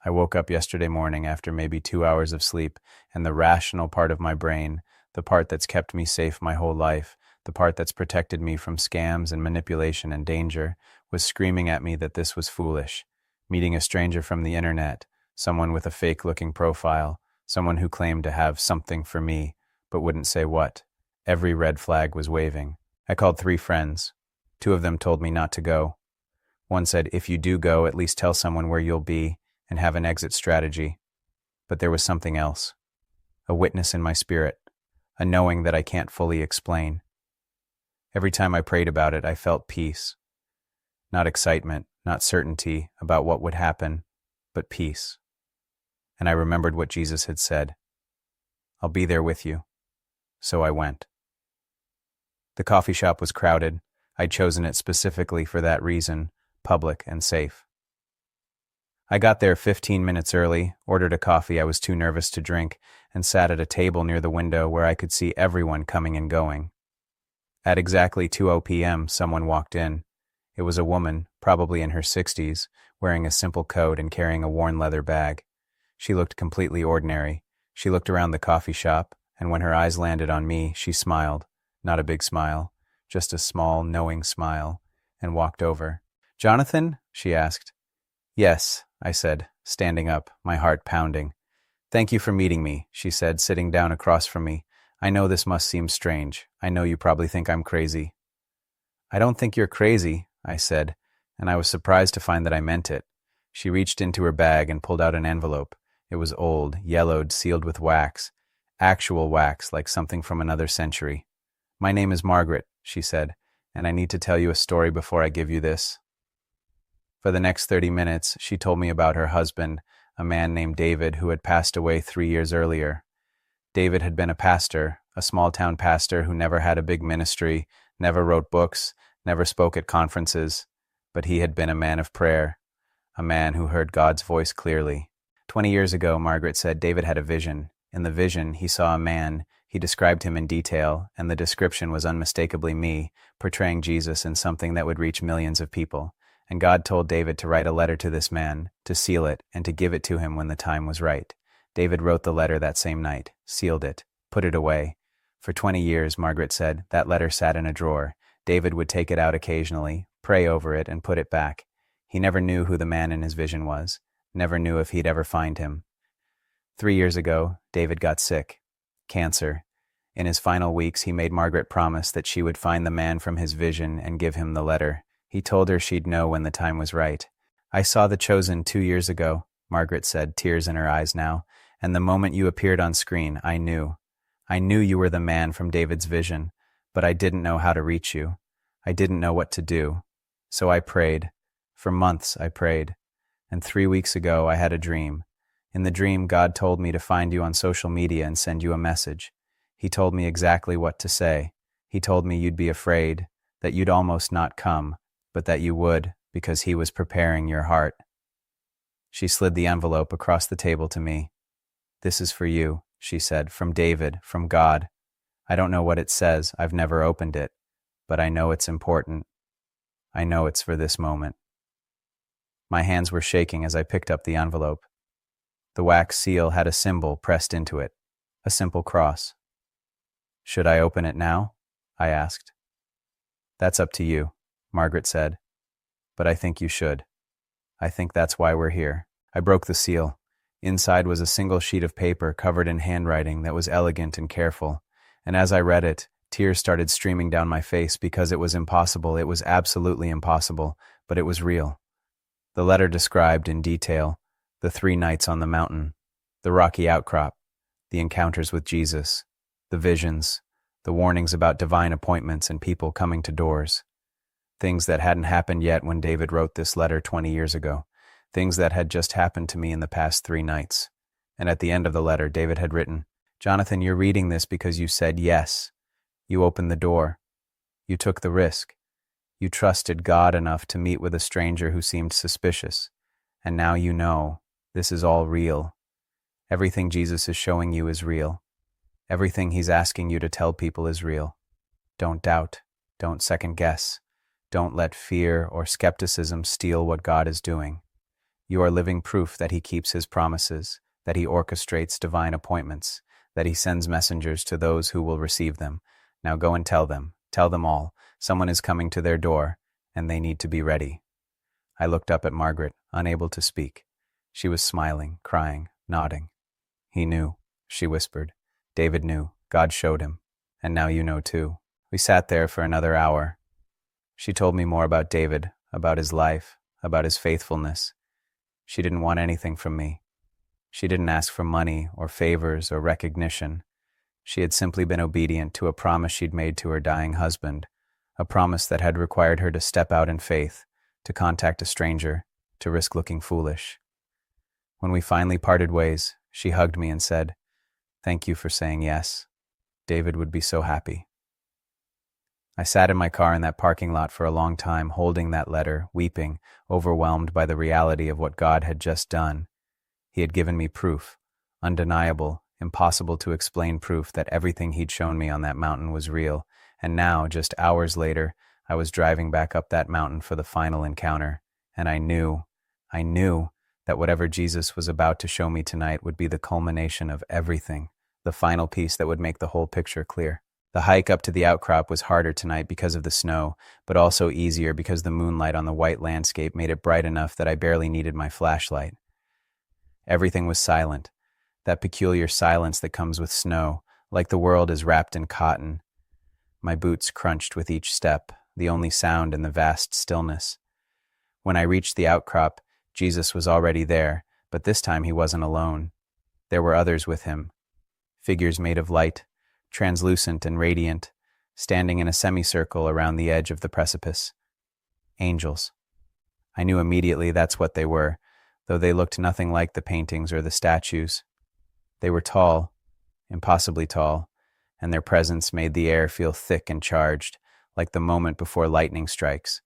I woke up yesterday morning after maybe 2 hours of sleep, and the rational part of my brain, the part that's kept me safe my whole life, the part that's protected me from scams and manipulation and danger, was screaming at me that this was foolish. Meeting a stranger from the internet, someone with a fake-looking profile, someone who claimed to have something for me, but wouldn't say what. Every red flag was waving. I called 3 friends. 2 of them told me not to go. One said, if you do go, at least tell someone where you'll be and have an exit strategy. But there was something else. A witness in my spirit. A knowing that I can't fully explain. Every time I prayed about it, I felt peace. Not excitement, not certainty about what would happen, but peace. And I remembered what Jesus had said. I'll be there with you. So I went. The coffee shop was crowded. I'd chosen it specifically for that reason, public and safe. I got there 15 minutes early, ordered a coffee I was too nervous to drink, and sat at a table near the window where I could see everyone coming and going. At exactly 2:00 p.m., someone walked in. It was a woman, probably in her 60s, wearing a simple coat and carrying a worn leather bag. She looked completely ordinary. She looked around the coffee shop, and when her eyes landed on me, she smiled. Not a big smile, just a small, knowing smile, and walked over. "Jonathan?" she asked. "Yes," I said, standing up, my heart pounding. "Thank you for meeting me," she said, sitting down across from me. "I know this must seem strange. I know you probably think I'm crazy." "I don't think you're crazy," I said, and I was surprised to find that I meant it. She reached into her bag and pulled out an envelope. It was old, yellowed, sealed with wax. Actual wax, like something from another century. "My name is Margaret," she said, "and I need to tell you a story before I give you this." For the next 30 minutes, she told me about her husband, a man named David who had passed away 3 years earlier. David had been a pastor, a small-town pastor who never had a big ministry, never wrote books, never spoke at conferences, but he had been a man of prayer, a man who heard God's voice clearly. 20 years ago, Margaret said, David had a vision. In the vision, he saw a man. He described him in detail, and the description was unmistakably me, portraying Jesus in something that would reach millions of people. And God told David to write a letter to this man, to seal it, and to give it to him when the time was right. David wrote the letter that same night, sealed it, put it away. For 20 years, Margaret said, that letter sat in a drawer. David would take it out occasionally, pray over it, and put it back. He never knew who the man in his vision was, never knew if he'd ever find him. 3 years ago, David got sick. Cancer. In his final weeks, he made Margaret promise that she would find the man from his vision and give him the letter. He told her she'd know when the time was right. "I saw The Chosen 2 years ago," Margaret said, tears in her eyes now, "and the moment you appeared on screen, I knew. I knew you were the man from David's vision, but I didn't know how to reach you. I didn't know what to do. So I prayed. For months I prayed. And 3 weeks ago I had a dream. In the dream, God told me to find you on social media and send you a message. He told me exactly what to say. He told me you'd be afraid, that you'd almost not come, but that you would, because he was preparing your heart." She slid the envelope across the table to me. "This is for you," she said, "from David, from God. I don't know what it says, I've never opened it, but I know it's important. I know it's for this moment." My hands were shaking as I picked up the envelope. The wax seal had a symbol pressed into it, a simple cross. "Should I open it now?" I asked. "That's up to you," Margaret said, "but I think you should." I think that's why we're here. I broke the seal. Inside was a single sheet of paper covered in handwriting that was elegant and careful, and as I read it, tears started streaming down my face because it was impossible, it was absolutely impossible, but it was real. The letter described in detail the 3 nights on the mountain, the rocky outcrop, the encounters with Jesus, the visions, the warnings about divine appointments and people coming to doors. Things that hadn't happened yet when David wrote this letter 20 years ago. Things that had just happened to me in the past 3 nights. And at the end of the letter, David had written, "Jonathan, you're reading this because you said yes. You opened the door. You took the risk. You trusted God enough to meet with a stranger who seemed suspicious. And now you know this is all real. Everything Jesus is showing you is real. Everything he's asking you to tell people is real. Don't doubt. Don't second guess. Don't let fear or skepticism steal what God is doing. You are living proof that he keeps his promises, that he orchestrates divine appointments, that he sends messengers to those who will receive them. Now go and tell them all, someone is coming to their door, and they need to be ready." I looked up at Margaret, unable to speak. She was smiling, crying, nodding. "He knew," she whispered. "David knew. God showed him. And now you know too." We sat there for another hour. She told me more about David, about his life, about his faithfulness. She didn't want anything from me. She didn't ask for money or favors or recognition. She had simply been obedient to a promise she'd made to her dying husband, a promise that had required her to step out in faith, to contact a stranger, to risk looking foolish. When we finally parted ways, she hugged me and said, "Thank you for saying yes. David would be so happy." I sat in my car in that parking lot for a long time, holding that letter, weeping, overwhelmed by the reality of what God had just done. He had given me proof, undeniable, impossible to explain proof that everything he'd shown me on that mountain was real, and now, just hours later, I was driving back up that mountain for the final encounter, and I knew that whatever Jesus was about to show me tonight would be the culmination of everything, the final piece that would make the whole picture clear. The hike up to the outcrop was harder tonight because of the snow, but also easier because the moonlight on the white landscape made it bright enough that I barely needed my flashlight. Everything was silent, that peculiar silence that comes with snow, like the world is wrapped in cotton. My boots crunched with each step, the only sound in the vast stillness. When I reached the outcrop, Jesus was already there, but this time he wasn't alone. There were others with him, figures made of light, translucent and radiant, standing in a semicircle around the edge of the precipice. Angels. I knew immediately that's what they were, though they looked nothing like the paintings or the statues. They were tall, impossibly tall, and their presence made the air feel thick and charged, like the moment before lightning strikes.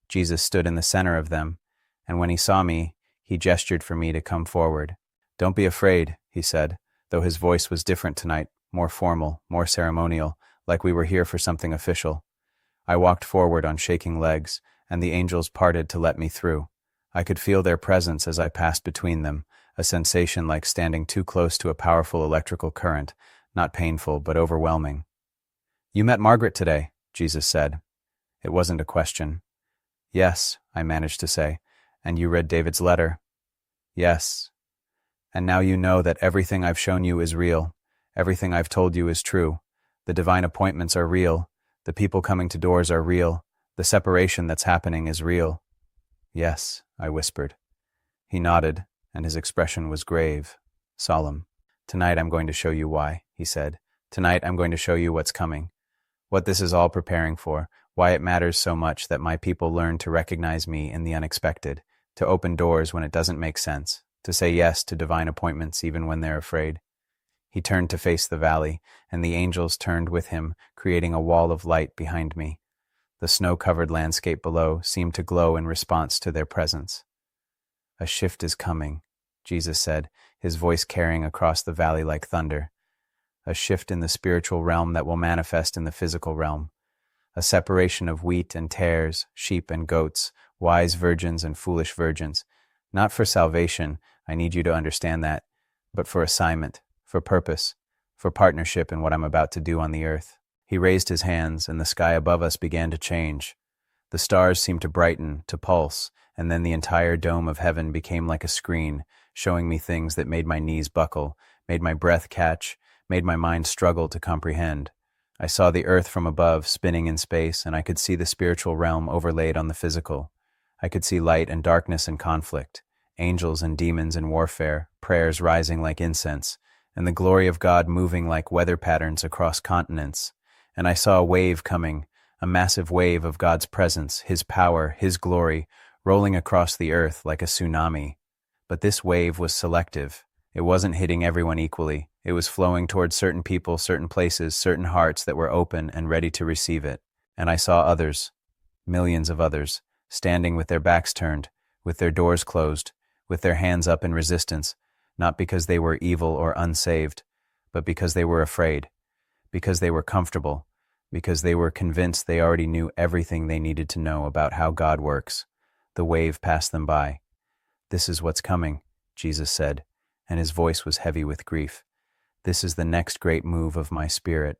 Jesus stood in the center of them, and when he saw me, he gestured for me to come forward. "Don't be afraid," he said, though his voice was different tonight, more formal, more ceremonial, like we were here for something official. I walked forward on shaking legs, and the angels parted to let me through. I could feel their presence as I passed between them, a sensation like standing too close to a powerful electrical current, not painful but overwhelming. "You met Margaret today," Jesus said. It wasn't a question. "Yes," I managed to say. "And you read David's letter?" "Yes. And now you know that everything I've shown you is real. Everything I've told you is true. The divine appointments are real. The people coming to doors are real. The separation that's happening is real." "Yes," I whispered. He nodded, and his expression was grave, solemn. "Tonight I'm going to show you why," he said. "Tonight I'm going to show you what's coming. What this is all preparing for, why it matters so much that my people learn to recognize me in the unexpected, to open doors when it doesn't make sense, to say yes to divine appointments even when they're afraid." He turned to face the valley, and the angels turned with him, creating a wall of light behind me. The snow-covered landscape below seemed to glow in response to their presence. "A shift is coming," Jesus said, his voice carrying across the valley like thunder. "A shift in the spiritual realm that will manifest in the physical realm. A separation of wheat and tares, sheep and goats, wise virgins and foolish virgins. Not for salvation, I need you to understand that, but for assignment, for purpose, for partnership in what I'm about to do on the earth." He raised his hands, and the sky above us began to change. The stars seemed to brighten, to pulse, and then the entire dome of heaven became like a screen, showing me things that made my knees buckle, made my breath catch, made my mind struggle to comprehend. I saw the earth from above, spinning in space, and I could see the spiritual realm overlaid on the physical. I could see light and darkness and conflict, angels and demons in warfare, prayers rising like incense, and the glory of God moving like weather patterns across continents. And I saw a wave coming, a massive wave of God's presence, His power, His glory, rolling across the earth like a tsunami. But this wave was selective. It wasn't hitting everyone equally. It was flowing towards certain people, certain places, certain hearts that were open and ready to receive it. And I saw others, millions of others, standing with their backs turned, with their doors closed, with their hands up in resistance, not because they were evil or unsaved, but because they were afraid, because they were comfortable, because they were convinced they already knew everything they needed to know about how God works. The wave passed them by. "This is what's coming," Jesus said, and His voice was heavy with grief. "This is the next great move of my Spirit,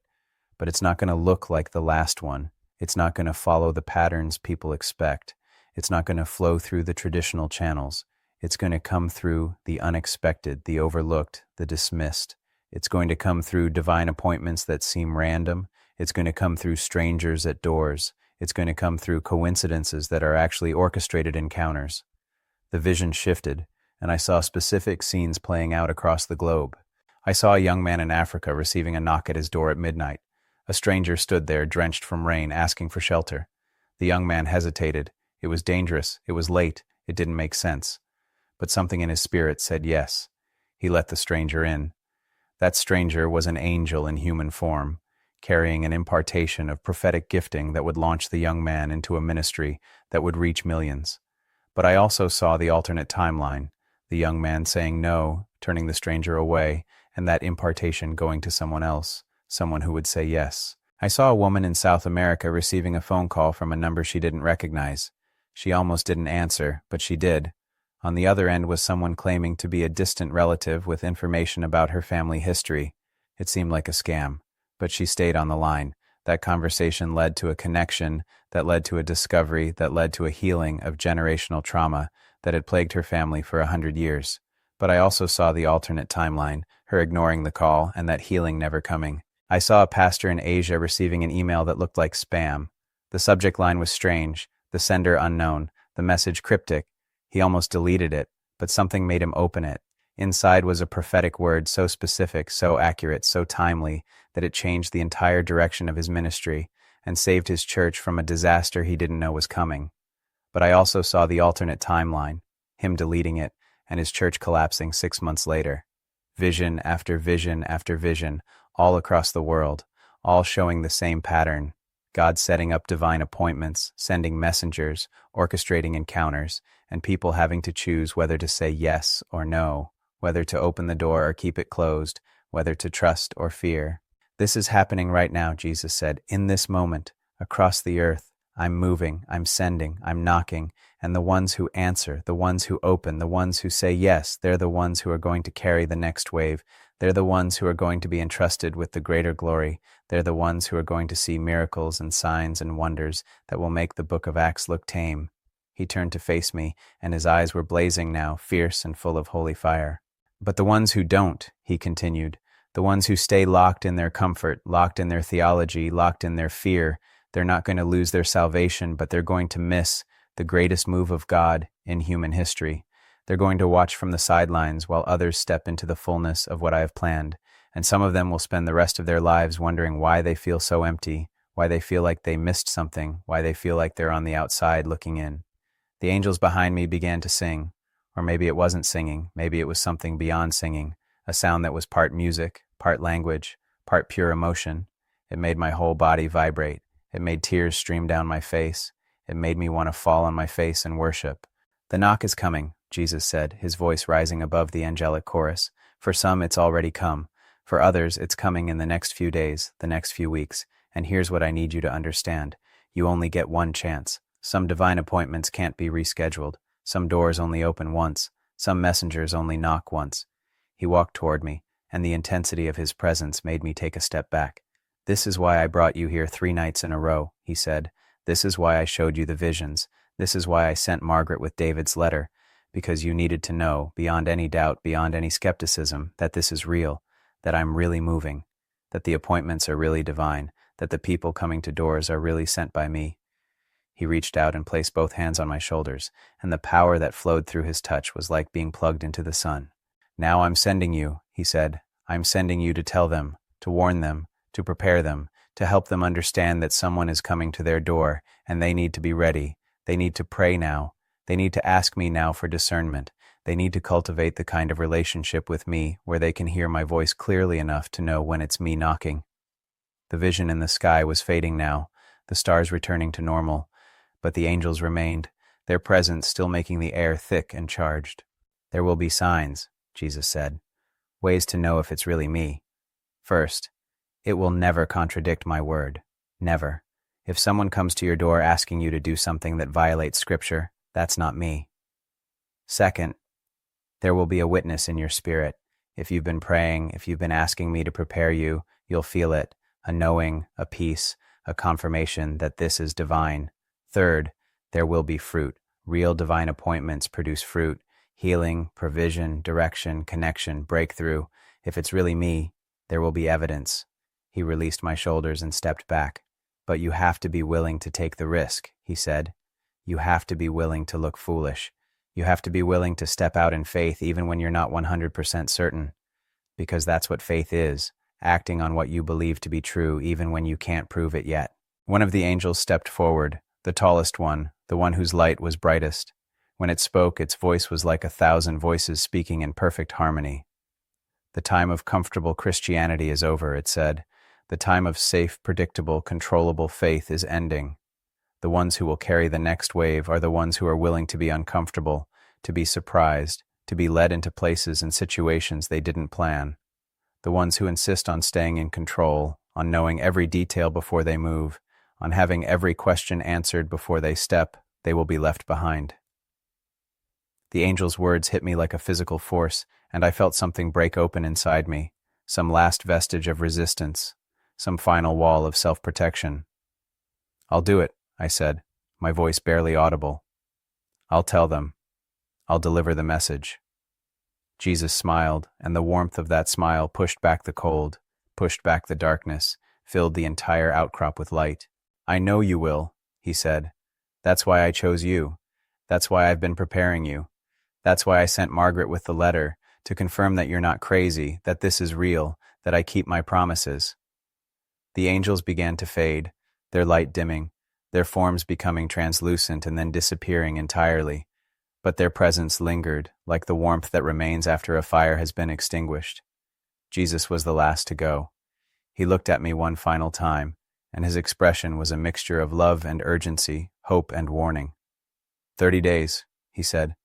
but it's not going to look like the last one. It's not going to follow the patterns people expect. It's not going to flow through the traditional channels. It's going to come through the unexpected, the overlooked, the dismissed. It's going to come through divine appointments that seem random. It's going to come through strangers at doors. It's going to come through coincidences that are actually orchestrated encounters." The vision shifted, and I saw specific scenes playing out across the globe. I saw a young man in Africa receiving a knock at his door at midnight. A stranger stood there, drenched from rain, asking for shelter. The young man hesitated. It was dangerous. It was late. It didn't make sense. But something in his spirit said yes. He let the stranger in. That stranger was an angel in human form, carrying an impartation of prophetic gifting that would launch the young man into a ministry that would reach millions. But I also saw the alternate timeline, the young man saying no, turning the stranger away, and that impartation going to someone else, someone who would say yes. I saw a woman in South America receiving a phone call from a number she didn't recognize. She almost didn't answer, but she did. On the other end was someone claiming to be a distant relative with information about her family history. It seemed like a scam, but she stayed on the line. That conversation led to a connection, that led to a discovery, that led to a healing of generational trauma that had plagued her family for 100 years. But I also saw the alternate timeline, her ignoring the call, and that healing never coming. I saw a pastor in Asia receiving an email that looked like spam. The subject line was strange, the sender unknown, the message cryptic. He almost deleted it, but something made him open it. Inside was a prophetic word so specific, so accurate, so timely, that it changed the entire direction of his ministry and saved his church from a disaster he didn't know was coming. But I also saw the alternate timeline, him deleting it, and his church collapsing 6 months later. Vision after vision after vision, all across the world, all showing the same pattern. God setting up divine appointments, sending messengers, orchestrating encounters, and people having to choose whether to say yes or no, whether to open the door or keep it closed, whether to trust or fear. "This is happening right now," Jesus said, "in this moment, across the earth. I'm moving, I'm sending, I'm knocking, and the ones who answer, the ones who open, the ones who say yes, they're the ones who are going to carry the next wave. They're the ones who are going to be entrusted with the greater glory. They're the ones who are going to see miracles and signs and wonders that will make the book of Acts look tame." He turned to face me, and his eyes were blazing now, fierce and full of holy fire. "But the ones who don't," he continued, "the ones who stay locked in their comfort, locked in their theology, locked in their fear, they're not going to lose their salvation, but they're going to miss the greatest move of God in human history. They're going to watch from the sidelines while others step into the fullness of what I have planned, and some of them will spend the rest of their lives wondering why they feel so empty, why they feel like they missed something, why they feel like they're on the outside looking in." The angels behind me began to sing, or maybe it wasn't singing, maybe it was something beyond singing, a sound that was part music, part language, part pure emotion. It made my whole body vibrate. It made tears stream down my face. It made me want to fall on my face and worship. "The knock is coming," Jesus said, his voice rising above the angelic chorus. "For some, it's already come. For others, it's coming in the next few days, the next few weeks. And here's what I need you to understand. You only get one chance. Some divine appointments can't be rescheduled. Some doors only open once. Some messengers only knock once." He walked toward me, and the intensity of his presence made me take a step back. "This is why I brought you here 3 nights in a row," he said. "This is why I showed you the visions. This is why I sent Margaret with David's letter, because you needed to know, beyond any doubt, beyond any skepticism, that this is real, that I'm really moving, that the appointments are really divine, that the people coming to doors are really sent by me. He reached out and placed both hands on my shoulders, and the power that flowed through his touch was like being plugged into the sun. Now I'm sending you, he said. I'm sending you to tell them, to warn them, to prepare them, to help them understand that someone is coming to their door, and they need to be ready. They need to pray now. They need to ask me now for discernment. They need to cultivate the kind of relationship with me where they can hear my voice clearly enough to know when it's me knocking. The vision in the sky was fading now, the stars returning to normal, but the angels remained, their presence still making the air thick and charged. There will be signs, Jesus said, ways to know if it's really me. First, it will never contradict my word. Never. If someone comes to your door asking you to do something that violates Scripture, that's not me. Second, there will be a witness in your spirit. If you've been praying, if you've been asking me to prepare you, you'll feel it, a knowing, a peace, a confirmation that this is divine. Third, there will be fruit. Real divine appointments produce fruit, healing, provision, direction, connection, breakthrough. If it's really me, there will be evidence. He released my shoulders and stepped back. But you have to be willing to take the risk, he said. You have to be willing to look foolish. You have to be willing to step out in faith even when you're not 100% certain. Because that's what faith is, acting on what you believe to be true even when you can't prove it yet. One of the angels stepped forward, the tallest one, the one whose light was brightest. When it spoke, its voice was like 1,000 voices speaking in perfect harmony. The time of comfortable Christianity is over, it said. The time of safe, predictable, controllable faith is ending. The ones who will carry the next wave are the ones who are willing to be uncomfortable, to be surprised, to be led into places and situations they didn't plan. The ones who insist on staying in control, on knowing every detail before they move, on having every question answered before they step, they will be left behind. The angel's words hit me like a physical force, and I felt something break open inside me, some last vestige of resistance, some final wall of self-protection. I'll do it, I said, my voice barely audible. I'll tell them. I'll deliver the message. Jesus smiled, and the warmth of that smile pushed back the cold, pushed back the darkness, filled the entire outcrop with light. I know you will, he said. That's why I chose you. That's why I've been preparing you. That's why I sent Margaret with the letter, to confirm that you're not crazy, that this is real, that I keep my promises. The angels began to fade, their light dimming, their forms becoming translucent and then disappearing entirely. But their presence lingered, like the warmth that remains after a fire has been extinguished. Jesus was the last to go. He looked at me one final time, and his expression was a mixture of love and urgency, hope and warning. 30 days, he said.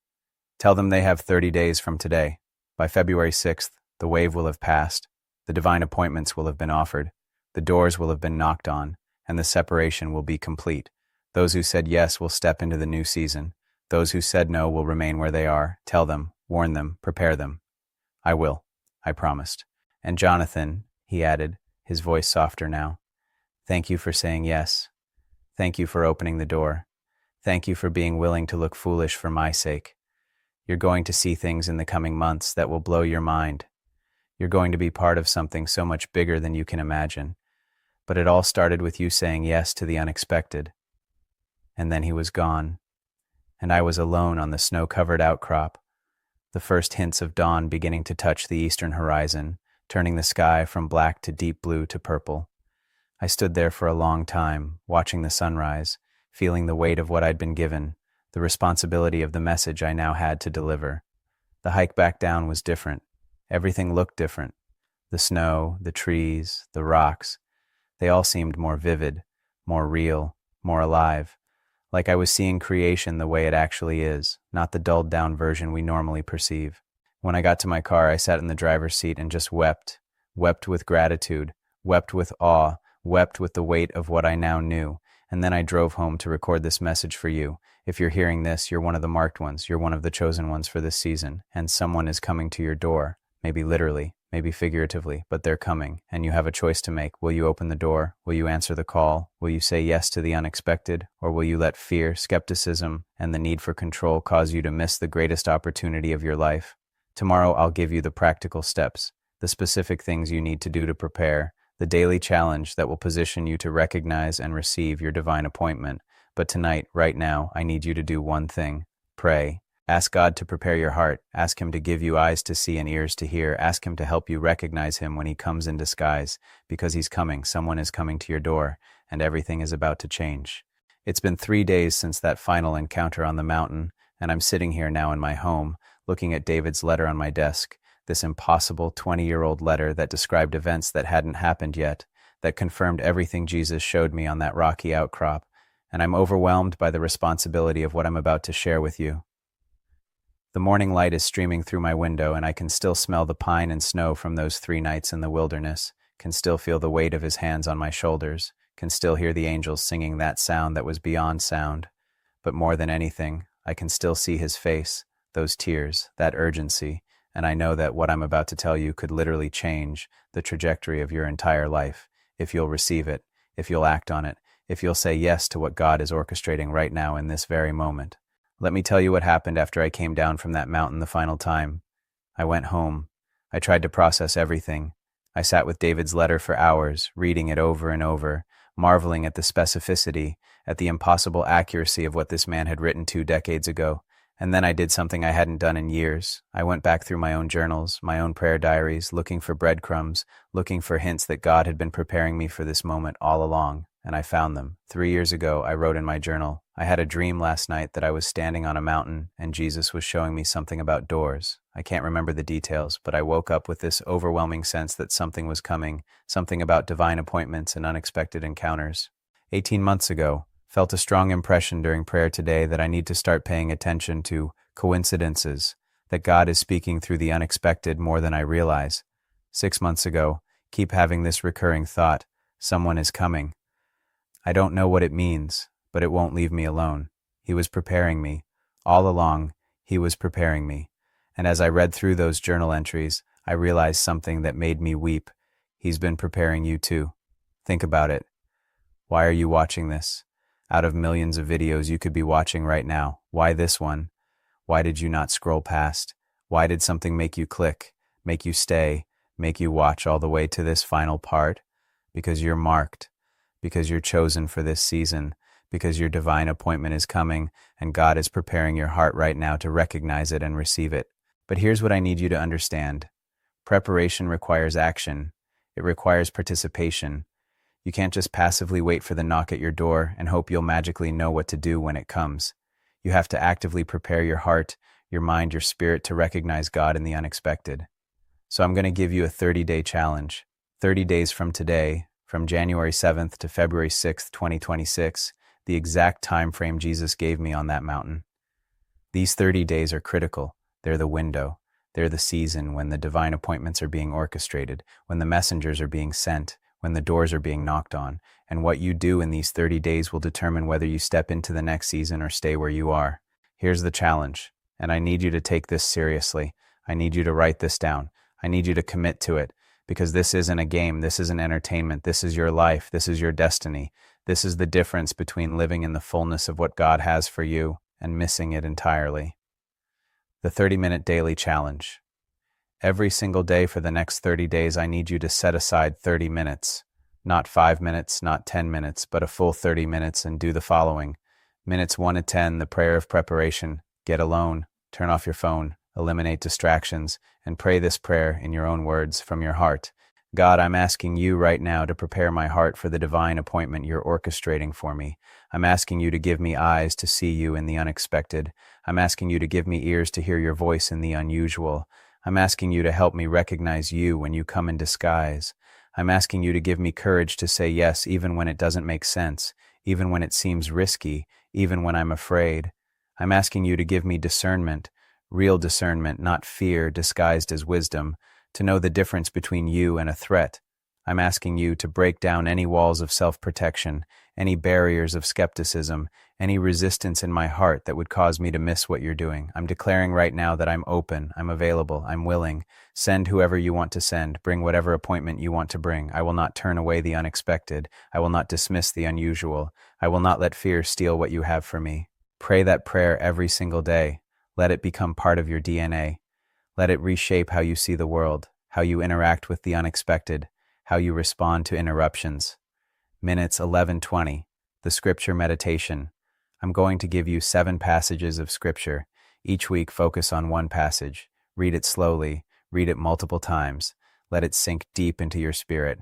Tell them they have 30 days from today. By February 6th, the wave will have passed, the divine appointments will have been offered, the doors will have been knocked on, and the separation will be complete. Those who said yes will step into the new season. Those who said no will remain where they are. Tell them, warn them, prepare them. I will, I promised. And Jonathan, he added, his voice softer now, thank you for saying yes. Thank you for opening the door. Thank you for being willing to look foolish for my sake. You're going to see things in the coming months that will blow your mind. You're going to be part of something so much bigger than you can imagine. But it all started with you saying yes to the unexpected. And then he was gone, and I was alone on the snow-covered outcrop, the first hints of dawn beginning to touch the eastern horizon, turning the sky from black to deep blue to purple. I stood there for a long time, watching the sunrise, feeling the weight of what I'd been given, the responsibility of the message I now had to deliver. The hike back down was different. Everything looked different. The snow, the trees, the rocks, they all seemed more vivid, more real, more alive, like I was seeing creation the way it actually is, not the dulled-down version we normally perceive. When I got to my car, I sat in the driver's seat and just wept with gratitude, wept with awe, wept with the weight of what I now knew, and then I drove home to record this message for you. If you're hearing this, you're one of the marked ones, you're one of the chosen ones for this season, and someone is coming to your door, maybe literally, maybe figuratively, but they're coming, and you have a choice to make. Will you open the door? Will you answer the call? Will you say yes to the unexpected? Or will you let fear, skepticism, and the need for control cause you to miss the greatest opportunity of your life? Tomorrow I'll give you the practical steps, the specific things you need to do to prepare, the daily challenge that will position you to recognize and receive your divine appointment. But tonight, right now, I need you to do one thing. Pray. Ask God to prepare your heart. Ask Him to give you eyes to see and ears to hear. Ask Him to help you recognize Him when He comes in disguise, because He's coming. Someone is coming to your door, and everything is about to change. It's been 3 days since that final encounter on the mountain, and I'm sitting here now in my home, looking at David's letter on my desk, this impossible 20-year-old letter that described events that hadn't happened yet, that confirmed everything Jesus showed me on that rocky outcrop, and I'm overwhelmed by the responsibility of what I'm about to share with you. The morning light is streaming through my window, and I can still smell the pine and snow from those 3 nights in the wilderness, can still feel the weight of His hands on my shoulders, can still hear the angels singing that sound that was beyond sound. But more than anything, I can still see His face, those tears, that urgency, and I know that what I'm about to tell you could literally change the trajectory of your entire life, if you'll receive it, if you'll act on it, if you'll say yes to what God is orchestrating right now in this very moment. Let me tell you what happened after I came down from that mountain the final time. I went home. I tried to process everything. I sat with David's letter for hours, reading it over and over, marveling at the specificity, at the impossible accuracy of what this man had written 2 decades ago. And then I did something I hadn't done in years. I went back through my own journals, my own prayer diaries, looking for breadcrumbs, looking for hints that God had been preparing me for this moment all along. And I found them. 3 years ago, I wrote in my journal, I had a dream last night that I was standing on a mountain and Jesus was showing me something about doors. I can't remember the details, but I woke up with this overwhelming sense that something was coming, something about divine appointments and unexpected encounters. 18 months ago, felt a strong impression during prayer today that I need to start paying attention to coincidences, that God is speaking through the unexpected more than I realize. 6 months ago, keep having this recurring thought, someone is coming. I don't know what it means, but it won't leave me alone. He was preparing me. All along, He was preparing me. And as I read through those journal entries, I realized something that made me weep. He's been preparing you too. Think about it. Why are you watching this? Out of millions of videos you could be watching right now, why this one? Why did you not scroll past? Why did something make you click, make you stay, make you watch all the way to this final part? Because you're marked, because you're chosen for this season, because your divine appointment is coming, and God is preparing your heart right now to recognize it and receive it. But here's what I need you to understand. Preparation requires action. It requires participation. You can't just passively wait for the knock at your door and hope you'll magically know what to do when it comes. You have to actively prepare your heart, your mind, your spirit to recognize God in the unexpected. So I'm going to give you a 30-day challenge. 30 days from today, from January 7th to February 6th, 2026, the exact time frame Jesus gave me on that mountain. These 30 days are critical. They're the window. They're the season when the divine appointments are being orchestrated, when the messengers are being sent, when the doors are being knocked on. And what you do in these 30 days will determine whether you step into the next season or stay where you are. Here's the challenge, and I need you to take this seriously. I need you to write this down. I need you to commit to it, because this isn't a game. This isn't entertainment. This is your life. This is your destiny. This is the difference between living in the fullness of what God has for you and missing it entirely. The 30-minute daily challenge. Every single day for the next 30 days, I need you to set aside 30 minutes. Not 5 minutes, not 10 minutes, but a full 30 minutes, and do the following. Minutes 1 to 10, the prayer of preparation. Get alone, turn off your phone, eliminate distractions, and pray this prayer in your own words from your heart. God, I'm asking you right now to prepare my heart for the divine appointment you're orchestrating for me. I'm asking you to give me eyes to see you in the unexpected. I'm asking you to give me ears to hear your voice in the unusual. I'm asking you to help me recognize you when you come in disguise. I'm asking you to give me courage to say yes even when it doesn't make sense, even when it seems risky, even when I'm afraid. I'm asking you to give me discernment, real discernment, not fear disguised as wisdom, to know the difference between you and a threat. I'm asking you to break down any walls of self-protection, any barriers of skepticism, any resistance in my heart that would cause me to miss what you're doing. I'm declaring right now that I'm open, I'm available, I'm willing. Send whoever you want to send, bring whatever appointment you want to bring. I will not turn away the unexpected. I will not dismiss the unusual. I will not let fear steal what you have for me. Pray that prayer every single day. Let it become part of your DNA. Let it reshape how you see the world, how you interact with the unexpected, how you respond to interruptions. Minutes 11:20, the Scripture Meditation. I'm going to give you 7 passages of Scripture. Each week focus on one passage. Read it slowly. Read it multiple times. Let it sink deep into your spirit.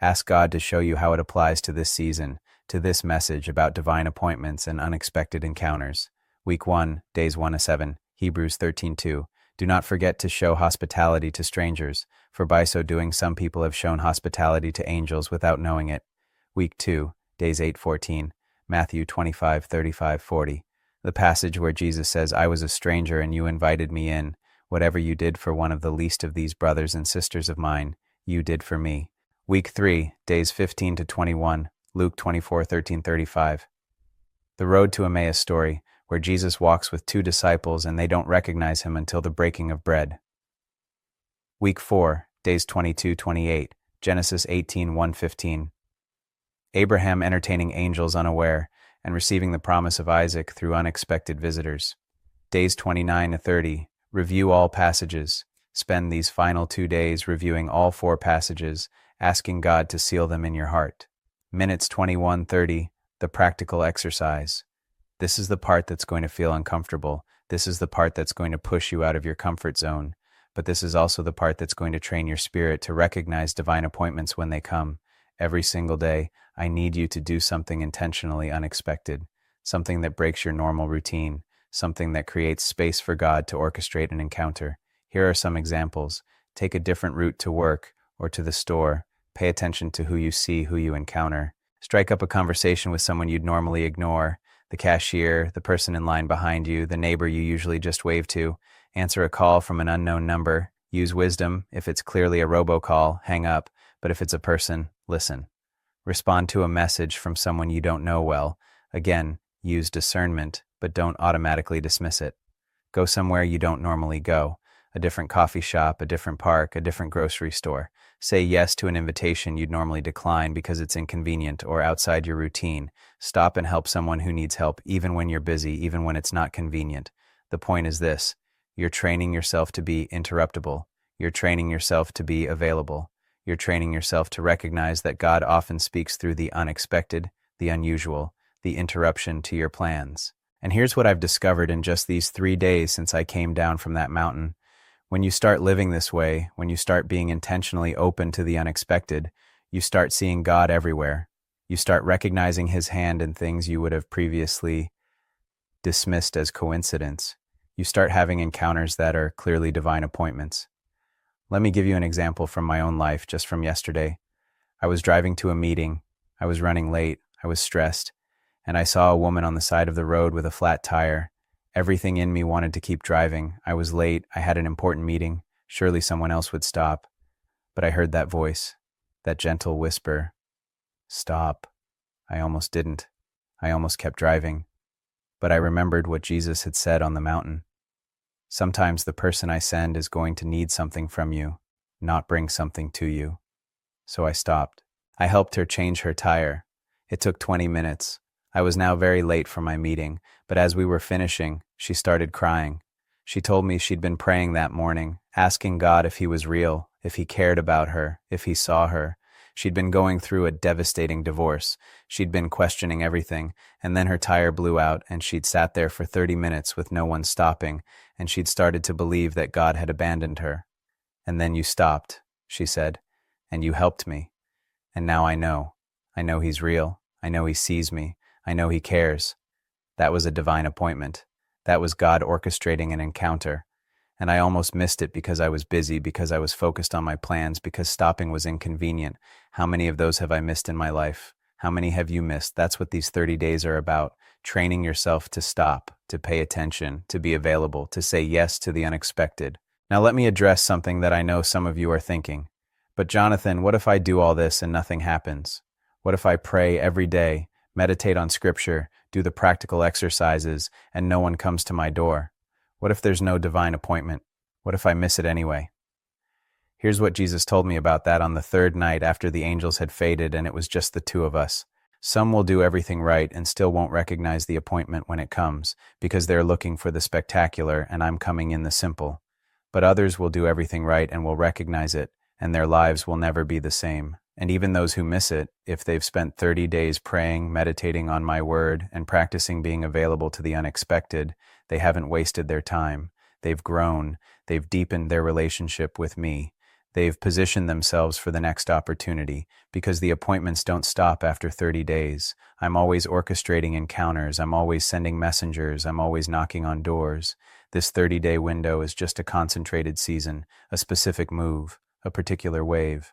Ask God to show you how it applies to this season, to this message about divine appointments and unexpected encounters. Week 1, days 1-7, Hebrews 13:2. Do not forget to show hospitality to strangers, for by so doing some people have shown hospitality to angels without knowing it. Week 2, days 8-14, Matthew 25:35-40. The passage where Jesus says, I was a stranger and you invited me in. Whatever you did for one of the least of these brothers and sisters of mine, you did for me. Week 3, days 15-21, Luke 24:13-35. The Road to Emmaus story, where Jesus walks with 2 disciples and they don't recognize him until the breaking of bread. Week 4, days 22-28, Genesis 18:1-15. Abraham entertaining angels unaware and receiving the promise of Isaac through unexpected visitors. Days 29-30, review all passages. Spend these final 2 days reviewing all 4 passages, asking God to seal them in your heart. Minutes 21-30, the practical exercise. This is the part that's going to feel uncomfortable. This is the part that's going to push you out of your comfort zone. But this is also the part that's going to train your spirit to recognize divine appointments when they come. Every single day, I need you to do something intentionally unexpected, something that breaks your normal routine, something that creates space for God to orchestrate an encounter. Here are some examples. Take a different route to work or to the store. Pay attention to who you see, who you encounter. Strike up a conversation with someone you'd normally ignore. The cashier, the person in line behind you, the neighbor you usually just wave to. Answer a call from an unknown number. Use wisdom. If it's clearly a robocall, hang up. But if it's a person, listen. Respond to a message from someone you don't know well. Again, use discernment, but don't automatically dismiss it. Go somewhere you don't normally go. A different coffee shop, a different park, a different grocery store. Say yes to an invitation you'd normally decline because it's inconvenient or outside your routine. Stop and help someone who needs help, even when you're busy, even when it's not convenient. The point is this: you're training yourself to be interruptible. You're training yourself to be available. You're training yourself to recognize that God often speaks through the unexpected, the unusual, the interruption to your plans. And here's what I've discovered in just these 3 days since I came down from that mountain. When you start living this way, when you start being intentionally open to the unexpected, you start seeing God everywhere. You start recognizing His hand in things you would have previously dismissed as coincidence. You start having encounters that are clearly divine appointments. Let me give you an example from my own life, just from yesterday. I was driving to a meeting. I was running late. I was stressed. And I saw a woman on the side of the road with a flat tire. Everything in me wanted to keep driving. I was late. I had an important meeting. Surely someone else would stop. But I heard that voice, that gentle whisper, "Stop." I almost didn't. I almost kept driving. But I remembered what Jesus had said on the mountain. Sometimes the person I send is going to need something from you, not bring something to you. So I stopped. I helped her change her tire. It took 20 minutes. I was now very late for my meeting, but as we were finishing, she started crying. She told me she'd been praying that morning, asking God if He was real, if He cared about her, if He saw her. She'd been going through a devastating divorce. She'd been questioning everything, and then her tire blew out, and she'd sat there for 30 minutes with no one stopping, and she'd started to believe that God had abandoned her. "And then you stopped," she said, "and you helped me. And now I know. I know He's real. I know He sees me. I know He cares." That was a divine appointment. That was God orchestrating an encounter. And I almost missed it because I was busy, because I was focused on my plans, because stopping was inconvenient. How many of those have I missed in my life? How many have you missed? That's what these 30 days are about. Training yourself to stop, to pay attention, to be available, to say yes to the unexpected. Now let me address something that I know some of you are thinking. But Jonathan, what if I do all this and nothing happens? What if I pray every day, meditate on scripture, do the practical exercises, and no one comes to my door? What if there's no divine appointment? What if I miss it anyway? Here's what Jesus told me about that on the third night after the angels had faded and it was just the two of us. Some will do everything right and still won't recognize the appointment when it comes, because they're looking for the spectacular and I'm coming in the simple. But others will do everything right and will recognize it, and their lives will never be the same. And even those who miss it, if they've spent 30 days praying, meditating on my word, and practicing being available to the unexpected, they haven't wasted their time. They've grown. They've deepened their relationship with me. They've positioned themselves for the next opportunity, because the appointments don't stop after 30 days. I'm always orchestrating encounters. I'm always sending messengers. I'm always knocking on doors. This 30-day window is just a concentrated season, a specific move, a particular wave.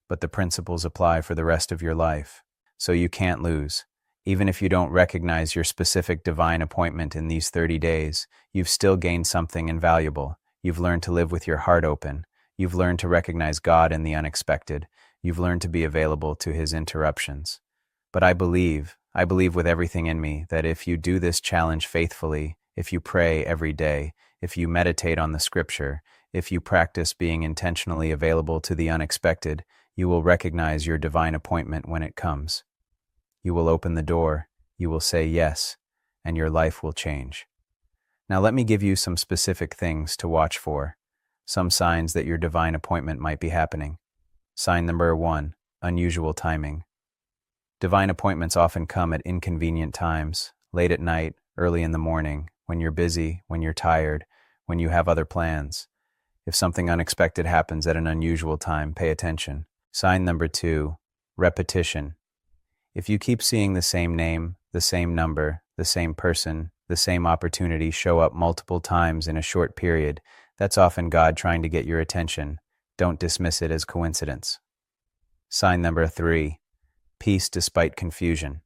But the principles apply for the rest of your life. So you can't lose. Even if you don't recognize your specific divine appointment in these 30 days, you've still gained something invaluable. You've learned to live with your heart open. You've learned to recognize God in the unexpected. You've learned to be available to His interruptions. But I believe with everything in me, that if you do this challenge faithfully, if you pray every day, if you meditate on the scripture, if you practice being intentionally available to the unexpected, you will recognize your divine appointment when it comes. You will open the door, you will say yes, and your life will change. Now let me give you some specific things to watch for. Some signs that your divine appointment might be happening. Sign number 1, unusual timing. Divine appointments often come at inconvenient times, late at night, early in the morning, when you're busy, when you're tired, when you have other plans. If something unexpected happens at an unusual time, pay attention. Sign number 2, repetition. If you keep seeing the same name, the same number, the same person, the same opportunity show up multiple times in a short period, that's often God trying to get your attention. Don't dismiss it as coincidence. Sign number 3, peace despite confusion.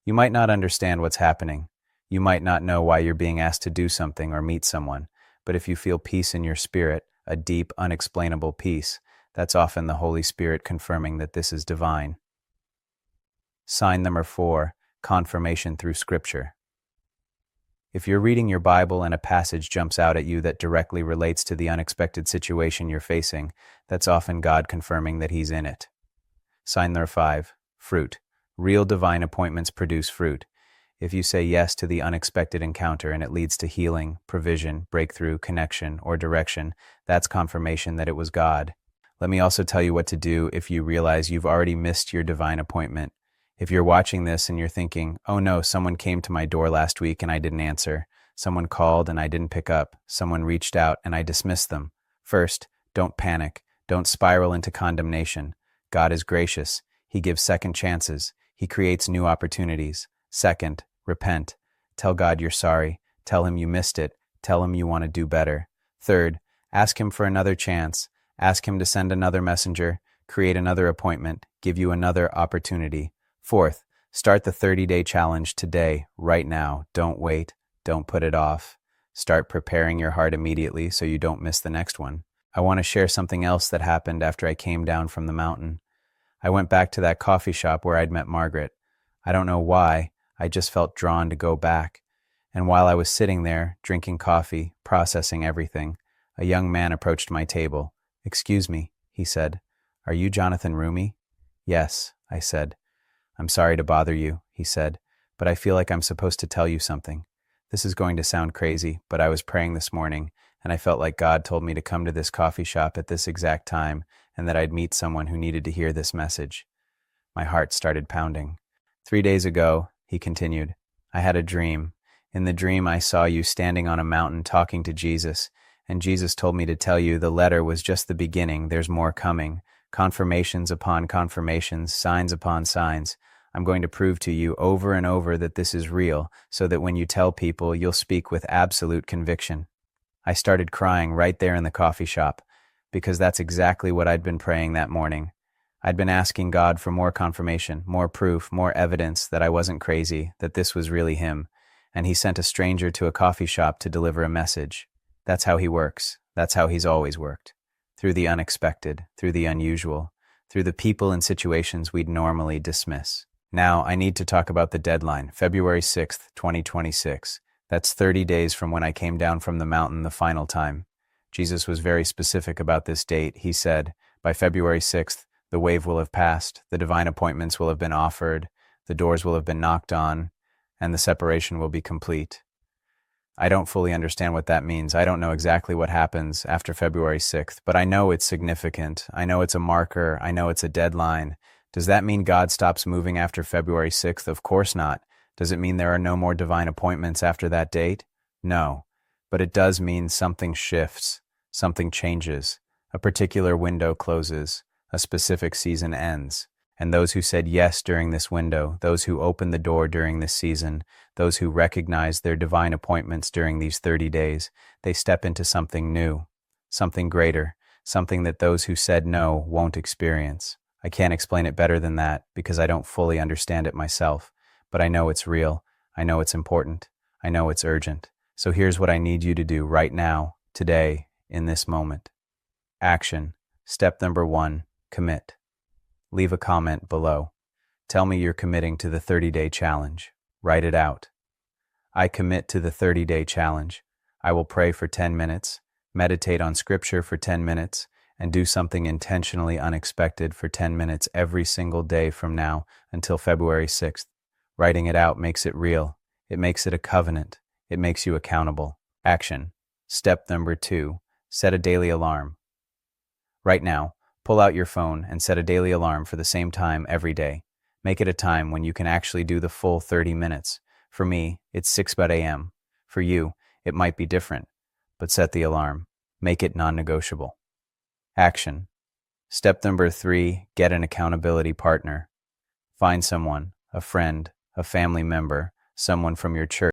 You might not understand what's happening. You might not know why you're being asked to do something or meet someone, but if you feel peace in your spirit, a deep, unexplainable peace, that's often the Holy Spirit confirming that this is divine. Sign number 4, confirmation through Scripture. If you're reading your Bible and a passage jumps out at you that directly relates to the unexpected situation you're facing, that's often God confirming that He's in it. Sign number 5, fruit. Real divine appointments produce fruit. If you say yes to the unexpected encounter and it leads to healing, provision, breakthrough, connection, or direction, that's confirmation that it was God. Let me also tell you what to do if you realize you've already missed your divine appointment. If you're watching this and you're thinking, oh no, someone came to my door last week and I didn't answer. Someone called and I didn't pick up. Someone reached out and I dismissed them. First, don't panic. Don't spiral into condemnation. God is gracious. He gives second chances. He creates new opportunities. Second, repent. Tell God you're sorry. Tell Him you missed it. Tell Him you want to do better. Third, ask Him for another chance. Ask Him to send another messenger, create another appointment, give you another opportunity. Fourth, start the 30-day challenge today, right now. Don't wait. Don't put it off. Start preparing your heart immediately so you don't miss the next one. I want to share something else that happened after I came down from the mountain. I went back to that coffee shop where I'd met Margaret. I don't know why, I just felt drawn to go back. And while I was sitting there, drinking coffee, processing everything, a young man approached my table. "Excuse me," he said. "Are you Jonathan Roumie?" "Yes," I said. "I'm sorry to bother you," he said, "but I feel like I'm supposed to tell you something. This is going to sound crazy, but I was praying this morning, and I felt like God told me to come to this coffee shop at this exact time, and that I'd meet someone who needed to hear this message." My heart started pounding. 3 days ago, he continued, I had a dream. In the dream, I saw you standing on a mountain talking to Jesus, and Jesus told me to tell you the letter was just the beginning. There's more coming. Confirmations upon confirmations, signs upon signs. I'm going to prove to you over and over that this is real, so that when you tell people, you'll speak with absolute conviction. I started crying right there in the coffee shop, because that's exactly what I'd been praying that morning. I'd been asking God for more confirmation, more proof, more evidence that I wasn't crazy, that this was really Him, and He sent a stranger to a coffee shop to deliver a message. That's how He works. That's how He's always worked. Through the unexpected, through the unusual, through the people and situations we'd normally dismiss. Now, I need to talk about the deadline, February 6th, 2026. That's 30 days from when I came down from the mountain the final time. Jesus was very specific about this date. He said, by February 6th, the wave will have passed, the divine appointments will have been offered, the doors will have been knocked on, and the separation will be complete. I don't fully understand what that means. I don't know exactly what happens after February 6th, but I know it's significant. I know it's a marker. I know it's a deadline. Does that mean God stops moving after February 6th? Of course not. Does it mean there are no more divine appointments after that date? No. But it does mean something shifts, something changes, a particular window closes, a specific season ends. And those who said yes during this window, those who opened the door during this season, those who recognized their divine appointments during these 30 days, they step into something new, something greater, something that those who said no won't experience. I can't explain it better than that because I don't fully understand it myself, but I know it's real, I know it's important, I know it's urgent. So here's what I need you to do right now, today, in this moment. Action. Step number 1, commit. Leave a comment below. Tell me you're committing to the 30-day challenge. Write it out. I commit to the 30-day challenge. I will pray for 10 minutes, meditate on scripture for 10 minutes, and do something intentionally unexpected for 10 minutes every single day from now until February 6th. Writing it out makes it real. It makes it a covenant. It makes you accountable. Action. Step number 2, set a daily alarm. Right now, pull out your phone and set a daily alarm for the same time every day. Make it a time when you can actually do the full 30 minutes. For me, it's 6 a.m. For you, it might be different, but set the alarm. Make it non-negotiable. Action. Step number 3, get an accountability partner. Find someone, a friend, a family member, someone from your church